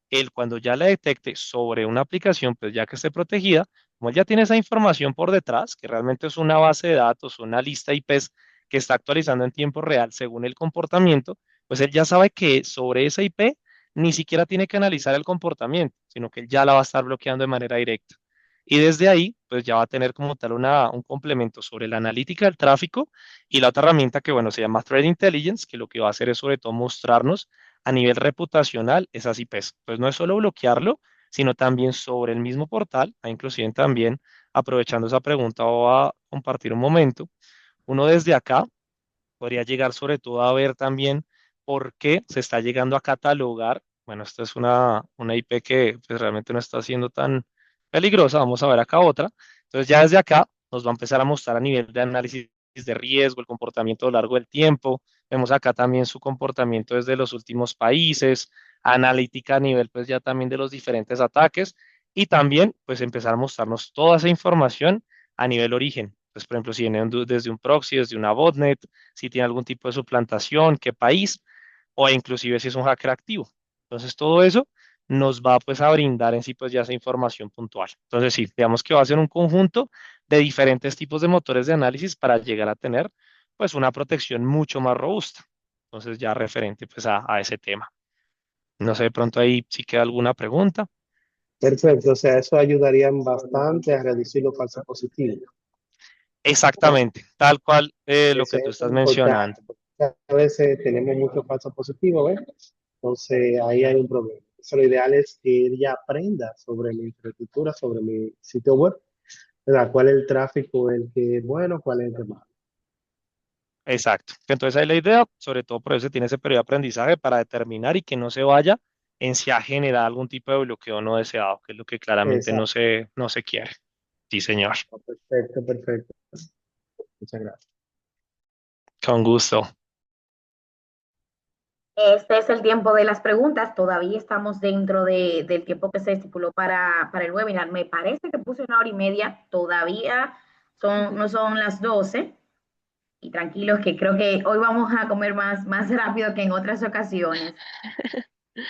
él cuando ya la detecte sobre una aplicación, pues ya que esté protegida, como él ya tiene esa información por detrás, que realmente es una base de datos, una lista IPs que está actualizando en tiempo real según el comportamiento, pues él ya sabe que sobre esa IP ni siquiera tiene que analizar el comportamiento, sino que él ya la va a estar bloqueando de manera directa. Y desde ahí, pues ya va a tener como tal un complemento sobre la analítica del tráfico y la otra herramienta que, bueno, se llama Threat Intelligence, que lo que va a hacer es sobre todo mostrarnos a nivel reputacional esas IPs. Pues no es solo bloquearlo, sino también sobre el mismo portal, inclusive también aprovechando esa pregunta, voy a compartir un momento. Uno desde acá podría llegar sobre todo a ver también por qué se está llegando a catalogar. Bueno, esta es una IP que pues, realmente no está siendo tan peligrosa. Vamos a ver acá otra. Entonces ya desde acá nos va a empezar a mostrar a nivel de análisis de riesgo, el comportamiento a lo largo del tiempo. Vemos acá también su comportamiento desde los últimos países, analítica a nivel pues ya también de los diferentes ataques y también pues empezar a mostrarnos toda esa información a nivel origen. Pues, por ejemplo, si viene desde un proxy, desde una botnet, si tiene algún tipo de suplantación, qué país, o inclusive si es un hacker activo. Entonces, todo eso nos va pues a brindar en sí pues ya esa información puntual. Entonces, sí, digamos que va a ser un conjunto de diferentes tipos de motores de análisis para llegar a tener pues una protección mucho más robusta. Entonces, ya referente pues a ese tema. No sé, de pronto ahí si queda alguna pregunta. Perfecto, o sea, eso ayudaría bastante a reducir los falsos positivos. Exactamente, tal cual lo Eso que tú es estás mencionando. importante, porque a veces tenemos muchos falsos positivos, ¿ves? Entonces ahí hay un problema. Eso lo ideal es que ella aprenda sobre mi infraestructura, sobre mi sitio web, ¿verdad? ¿Cuál es el tráfico, el que es bueno, cuál es el que es malo? Exacto. Entonces ahí la idea, sobre todo por eso se tiene ese periodo de aprendizaje para determinar y que no se vaya en si a generar algún tipo de bloqueo no deseado, que es lo que claramente Exacto, no se quiere. Sí, señor. perfecto, perfecto. Muchas gracias. Con gusto. Este es el tiempo de las preguntas. Todavía estamos dentro del tiempo que se estipuló para el webinar. Me parece que puse 1 hora y media. Todavía no son las 12. Y tranquilos que creo que hoy vamos a comer más rápido que en otras ocasiones.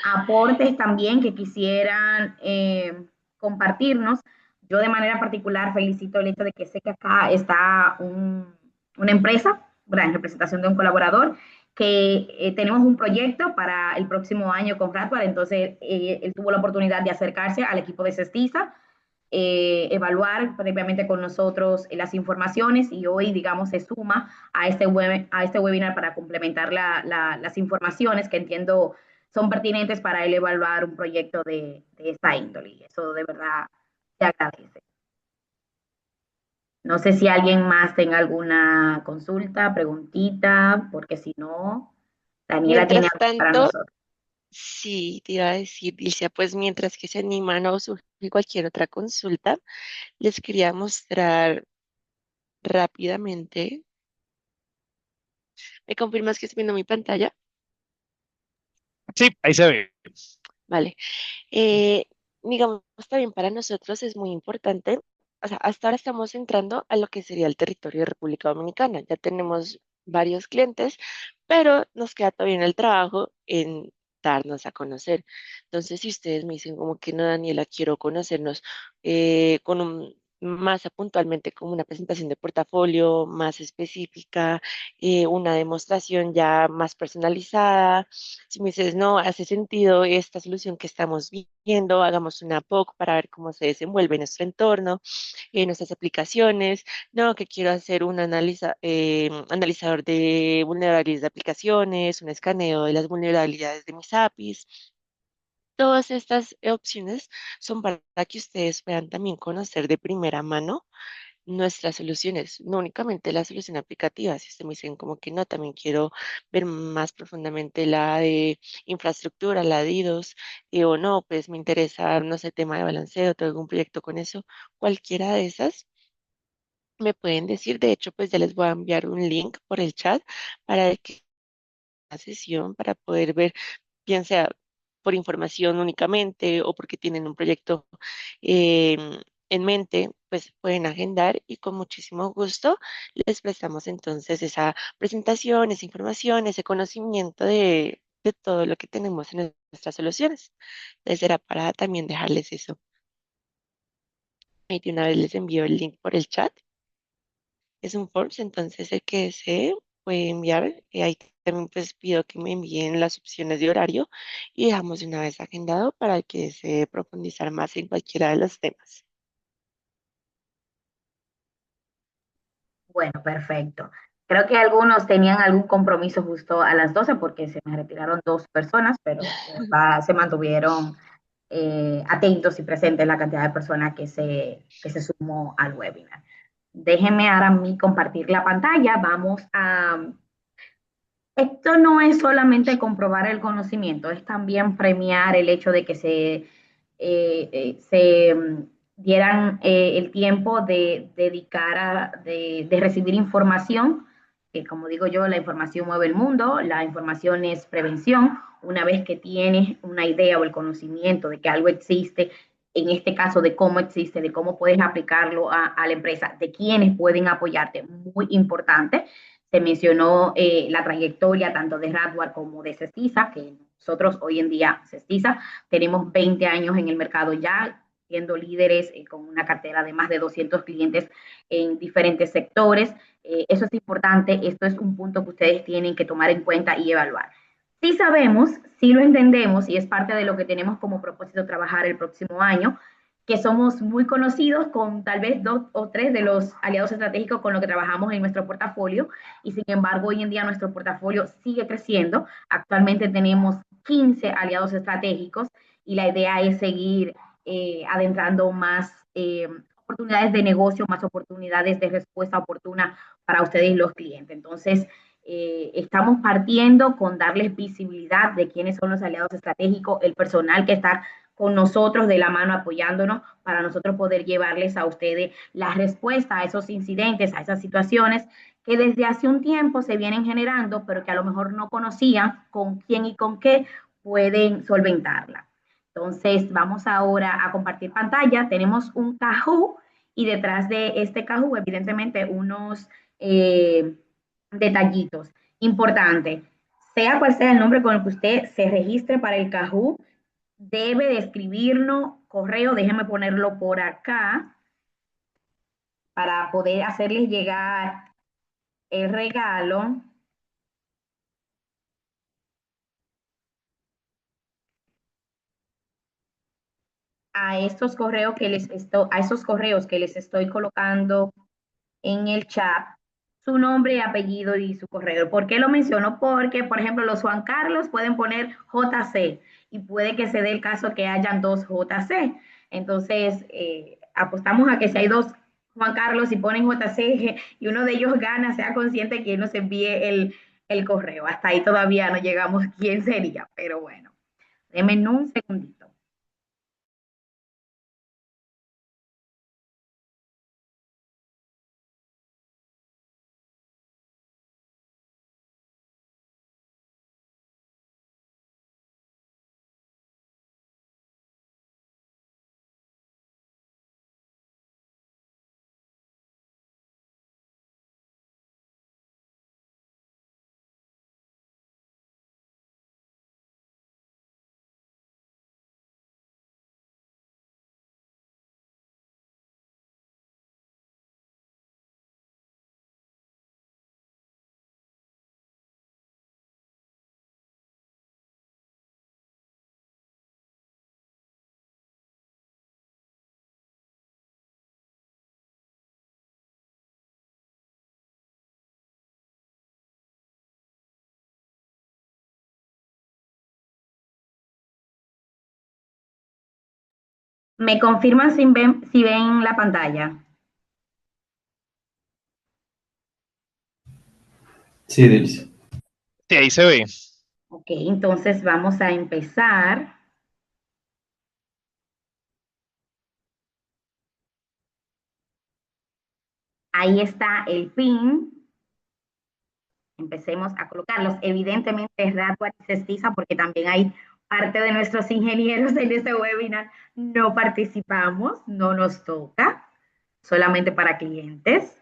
Aportes también que quisieran compartirnos. Yo de manera particular felicito el hecho de que sé que acá está una empresa, ¿verdad? En representación de un colaborador, que tenemos un proyecto para el próximo año con Radware, entonces él tuvo la oportunidad de acercarse al equipo de Cestiza, evaluar previamente con nosotros las informaciones y hoy, digamos, se suma a este webinar para complementar las informaciones que entiendo son pertinentes para él evaluar un proyecto de esta índole. Eso de verdad se agradece. No sé si alguien más tenga alguna consulta, preguntita, porque si no, Daniela tiene Mientras algo para tanto, nosotros. sí, te iba a decir, Dilcia, pues mientras que se animan o surge cualquier otra consulta, les quería mostrar rápidamente. ¿Me confirmas que estoy viendo mi pantalla? Sí, ahí se ve. Vale. Eh, digamos, también para nosotros es muy importante, o sea, hasta ahora estamos entrando a lo que sería el territorio de República Dominicana. Ya tenemos varios clientes, pero nos queda todavía el trabajo en darnos a conocer. Entonces, si ustedes me dicen como que no, Daniela, quiero conocernos con un más puntualmente como una presentación de portafolio más específica, una demostración ya más personalizada. Si me dices, no, hace sentido esta solución que estamos viendo, hagamos una POC para ver cómo se desenvuelve nuestro entorno, nuestras aplicaciones. No, que quiero hacer un analizador de vulnerabilidades de aplicaciones, un escaneo de las vulnerabilidades de mis APIs. Todas estas opciones son para que ustedes puedan también conocer de primera mano nuestras soluciones, no únicamente la solución aplicativa. Si ustedes me dicen como que no, también quiero ver más profundamente la de infraestructura, la de IDOS, o no, pues me interesa, no sé, tema de balanceo, tengo algún proyecto con eso, cualquiera de esas me pueden decir. De hecho, pues ya les voy a enviar un link por el chat para que la sesión para poder ver, bien sea por información únicamente o porque tienen un proyecto eh, en mente, pues pueden agendar y con muchísimo gusto les prestamos entonces esa presentación, esa información, ese conocimiento de todo lo que tenemos en nuestras soluciones. Entonces será para también dejarles eso. Y de una vez les envío el link por el chat. Es un Forms, entonces el que desee puede enviar. Ahí también pues pido que me envíen las opciones de horario y dejamos de una vez agendado para el que desee profundizar más en cualquiera de los temas. Bueno, perfecto. Creo que algunos tenían algún compromiso justo a las 12 porque se me retiraron dos personas, pero de verdad se mantuvieron atentos y presentes la cantidad de personas que se sumó al webinar. Déjenme ahora a mí compartir la pantalla. Vamos a... Esto no es solamente comprobar el conocimiento, es también premiar el hecho de que se dieran el tiempo de dedicar de recibir información, que como digo yo, la información mueve el mundo, la información es prevención. Una vez que tienes una idea o el conocimiento de que algo existe, en este caso de cómo existe, de cómo puedes aplicarlo a la empresa, de quiénes pueden apoyarte, muy importante. Se mencionó la trayectoria tanto de Radware como de Cestiza, que nosotros hoy en día, Cestiza, tenemos 20 años en el mercado ya, siendo líderes con una cartera de más de 200 clientes en diferentes sectores. Eso es importante, esto es un punto que ustedes tienen que tomar en cuenta y evaluar. Sí sabemos, sí lo entendemos y es parte de lo que tenemos como propósito trabajar el próximo año, que somos muy conocidos con tal vez dos o tres de los aliados estratégicos con los que trabajamos en nuestro portafolio y sin embargo hoy en día nuestro portafolio sigue creciendo. Actualmente tenemos 15 aliados estratégicos y la idea es seguir adentrando más oportunidades de negocio, más oportunidades de respuesta oportuna para ustedes y los clientes. Entonces, estamos partiendo con darles visibilidad de quiénes son los aliados estratégicos, el personal que está con nosotros de la mano apoyándonos para nosotros poder llevarles a ustedes la respuesta a esos incidentes, a esas situaciones que desde hace un tiempo se vienen generando, pero que a lo mejor no conocían con quién y con qué pueden solventarla. Entonces, vamos ahora a compartir pantalla. Tenemos un Kahoot y detrás de este Kahoot, evidentemente, unos detallitos importantes. Sea cual sea el nombre con el que usted se registre para el Kahoot, debe de escribirnos correo, déjeme ponerlo por acá para poder hacerles llegar el regalo a estos correos a esos correos que les estoy colocando en el chat su nombre, apellido y su correo. ¿Por qué lo menciono? Porque, por ejemplo, los Juan Carlos pueden poner JC y puede que se dé el caso que hayan dos JC. Entonces, apostamos a que si hay dos Juan Carlos y ponen JC y uno de ellos gana, sea consciente que nos envíe el correo. Hasta ahí todavía no llegamos quién sería, pero bueno, denme un segundito. ¿Me confirman si ven la pantalla? Sí, Delcy. Sí, ahí se ve. Ok, entonces vamos a empezar. Ahí está el pin. Empecemos a colocarlos. Evidentemente, Radware y Cestiza, porque también hay parte de nuestros ingenieros en este webinar, no participamos, no nos toca, solamente para clientes.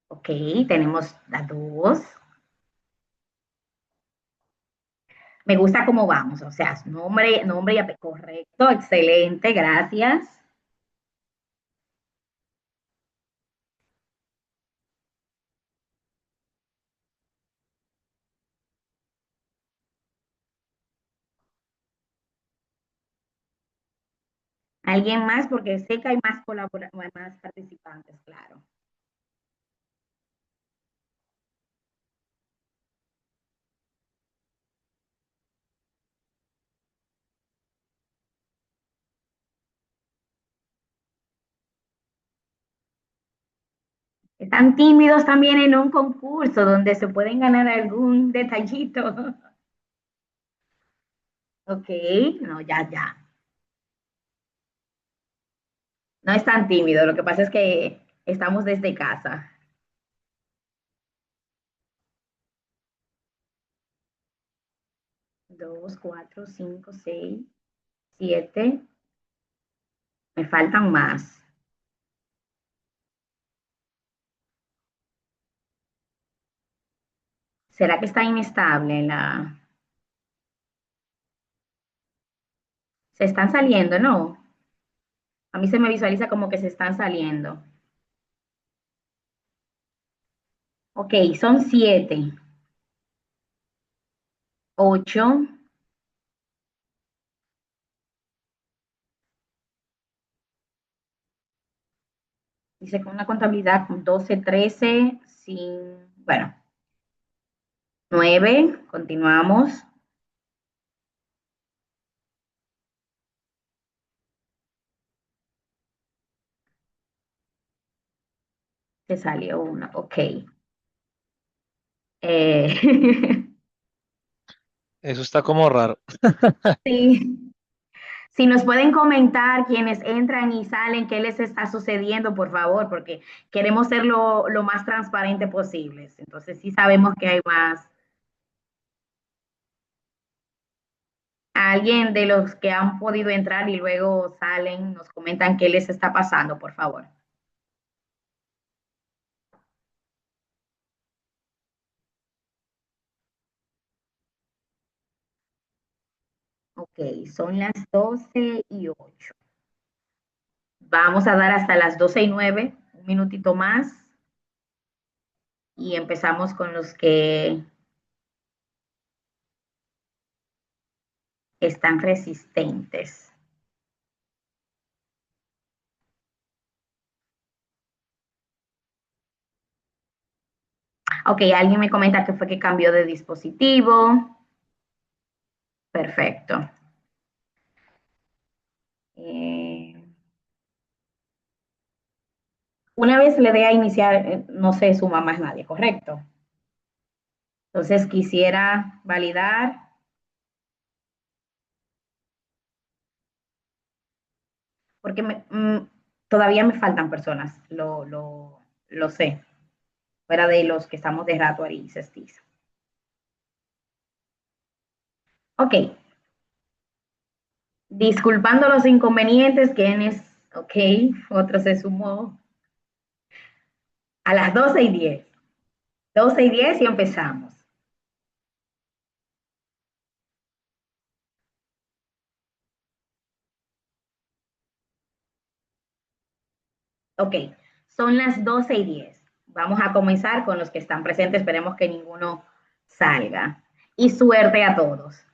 Ok, tenemos las dos. Me gusta cómo vamos, o sea, nombre y apellido. Correcto, excelente, gracias. ¿Alguien más? Porque sé que hay más participantes, claro. Están tímidos también en un concurso donde se pueden ganar algún detallito. Ok, no, ya, ya. No es tan tímido, lo que pasa es que estamos desde casa. 2, 4, 5, 6, 7. Me faltan más. ¿Será que está inestable la... Se están saliendo, ¿no? A mí se me visualiza como que se están saliendo. Ok, son 7, 8. Dice con una contabilidad con 12, 13, sin... Bueno, 9. Continuamos. Se salió una, ok. Eh, Eso está como raro. sí. Si nos pueden comentar quienes entran y salen, qué les está sucediendo, por favor, porque queremos ser lo más transparente posible. Entonces, sí sabemos que hay más. Alguien de los que han podido entrar y luego salen, nos comentan qué les está pasando, por favor. Ok, son las 12:08. Vamos a dar hasta las 12:09, un minutito más, y empezamos con los que están resistentes. Ok, alguien me comenta que fue que cambió de dispositivo. Perfecto. Eh, una vez le dé a iniciar, no se suma más nadie, ¿correcto? Entonces quisiera validar, porque todavía me faltan personas, lo sé, fuera de los que estamos de Radware y Cestiza. Ok, disculpando los inconvenientes, ok, otro se sumó a las 12:10. 12:10 y empezamos. Ok, son las 12:10. Vamos a comenzar con los que están presentes. Esperemos que ninguno salga. Y suerte a todos.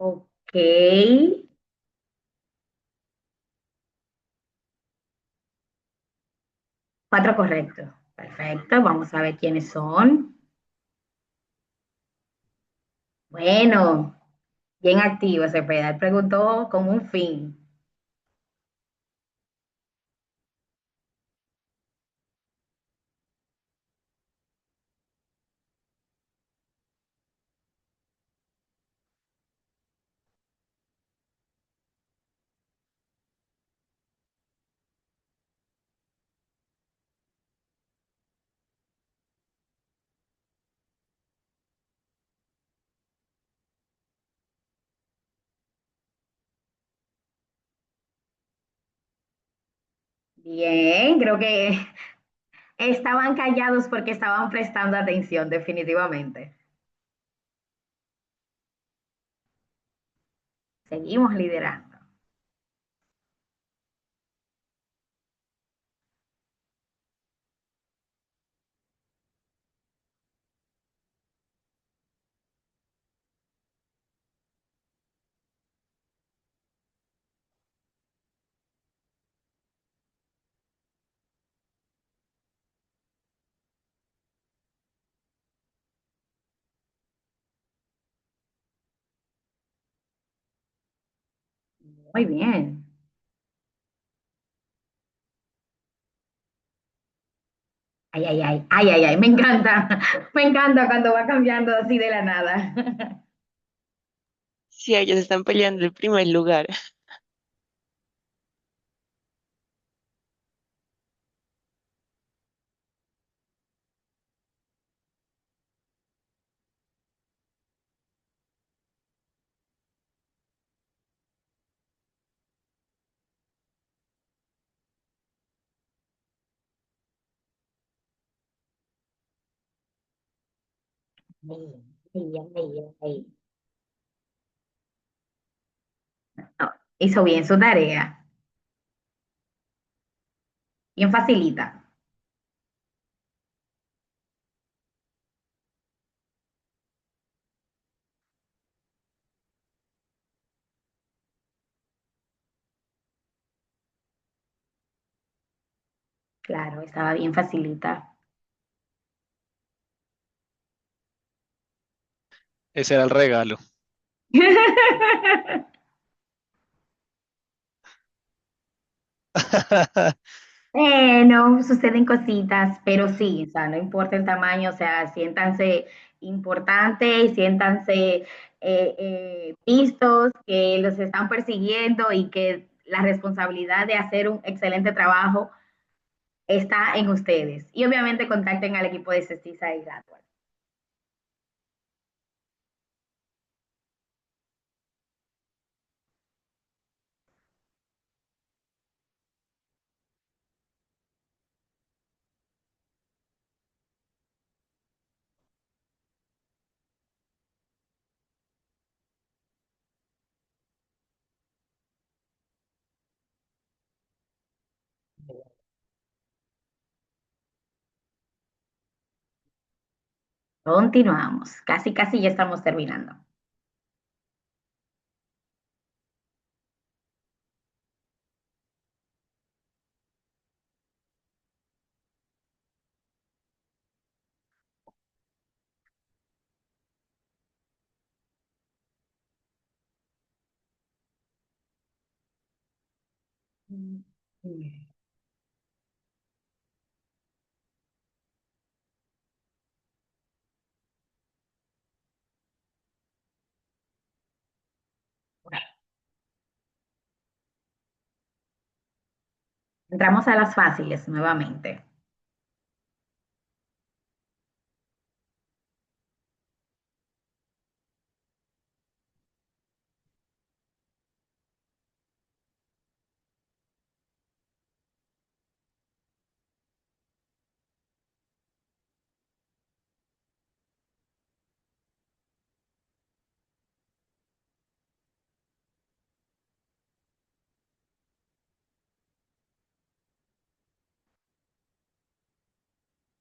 Ok, cuatro correctos. Perfecto, vamos a ver quiénes son. Bueno, bien activo Cepeda. Él preguntó con un fin. Bien, creo que estaban callados porque estaban prestando atención, definitivamente. Seguimos liderando. Muy bien. Ay, ay, ay, ay, ay, ay, me encanta. Me encanta cuando va cambiando así de la nada. Sí, ellos están peleando el primer lugar. Bien, bien, bien, bien. No, hizo bien su tarea. Bien facilita. Claro, estaba bien facilita. Ese era el regalo. No, suceden cositas, pero sí, o sea, no importa el tamaño, o sea, siéntanse importantes, siéntanse vistos, que los están persiguiendo y que la responsabilidad de hacer un excelente trabajo está en ustedes. Y obviamente contacten al equipo de Cestiza y Radward. Continuamos, casi, casi ya estamos terminando. Entramos a las fáciles nuevamente.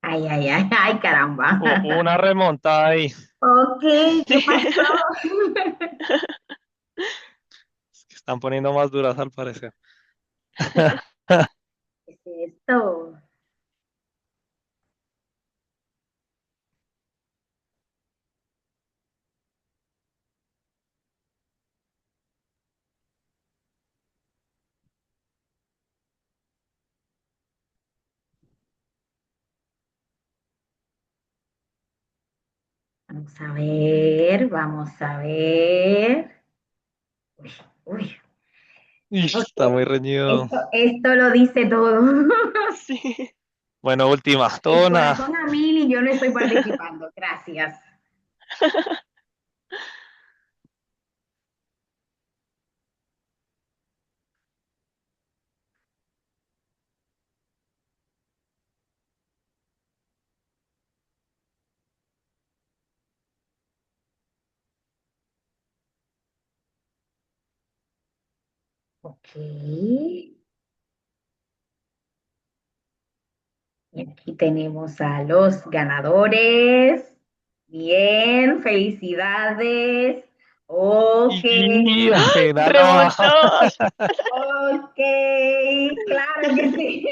Ay, ay, ay, ay, caramba. Una remontada ahí. Ok, ¿qué Sí. pasó? Es que están poniendo más duras al parecer. ¿Qué es esto? Vamos a ver, vamos a ver. Uy, uy. Ish, Ok, está muy reñido. esto lo dice todo. Sí. Bueno, última, El todo o nada. corazón a mil y yo no estoy participando. Gracias. Ok. Y aquí tenemos a los ganadores. Bien, felicidades. Ok, Y enano. ¡Remontó! ok, claro que sí.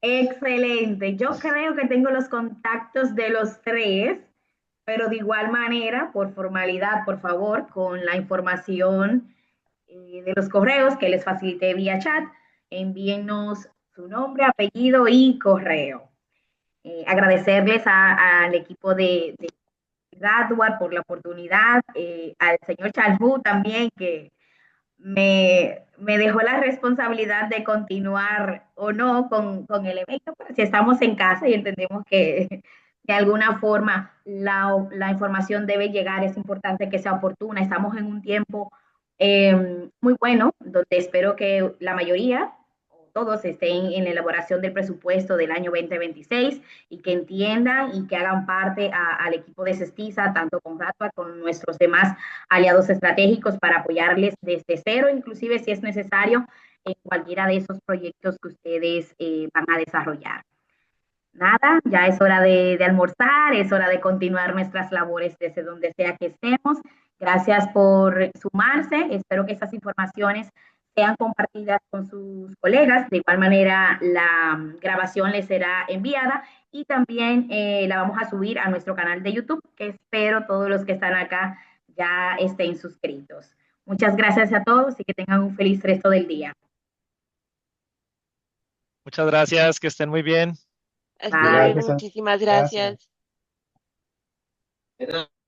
Excelente. Yo creo que tengo los contactos de los tres, pero de igual manera, por formalidad, por favor, con la información de los correos que les facilité vía chat, envíennos su nombre, apellido y correo. Agradecerles al equipo de Radward por la oportunidad, al señor Chalhu también que me dejó la responsabilidad de continuar o no con el evento, pero si estamos en casa y entendemos que de alguna forma la información debe llegar, es importante que sea oportuna. Estamos en un tiempo muy bueno, donde espero que la mayoría, todos estén en la elaboración del presupuesto del año 2026 y que entiendan y que hagan parte al equipo de Cestiza, tanto con Ratwa, con nuestros demás aliados estratégicos para apoyarles desde cero, inclusive si es necesario, en cualquiera de esos proyectos que ustedes van a desarrollar. Nada, ya es hora de almorzar, es hora de continuar nuestras labores desde donde sea que estemos. Gracias por sumarse. Espero que estas informaciones sean compartidas con sus colegas. De igual manera, la grabación les será enviada y también la vamos a subir a nuestro canal de YouTube, que espero todos los que están acá ya estén suscritos. Muchas gracias a todos y que tengan un feliz resto del día. Muchas gracias, que estén muy bien. Hasta Bye. luego, Gracias, muchísimas gracias. gracias.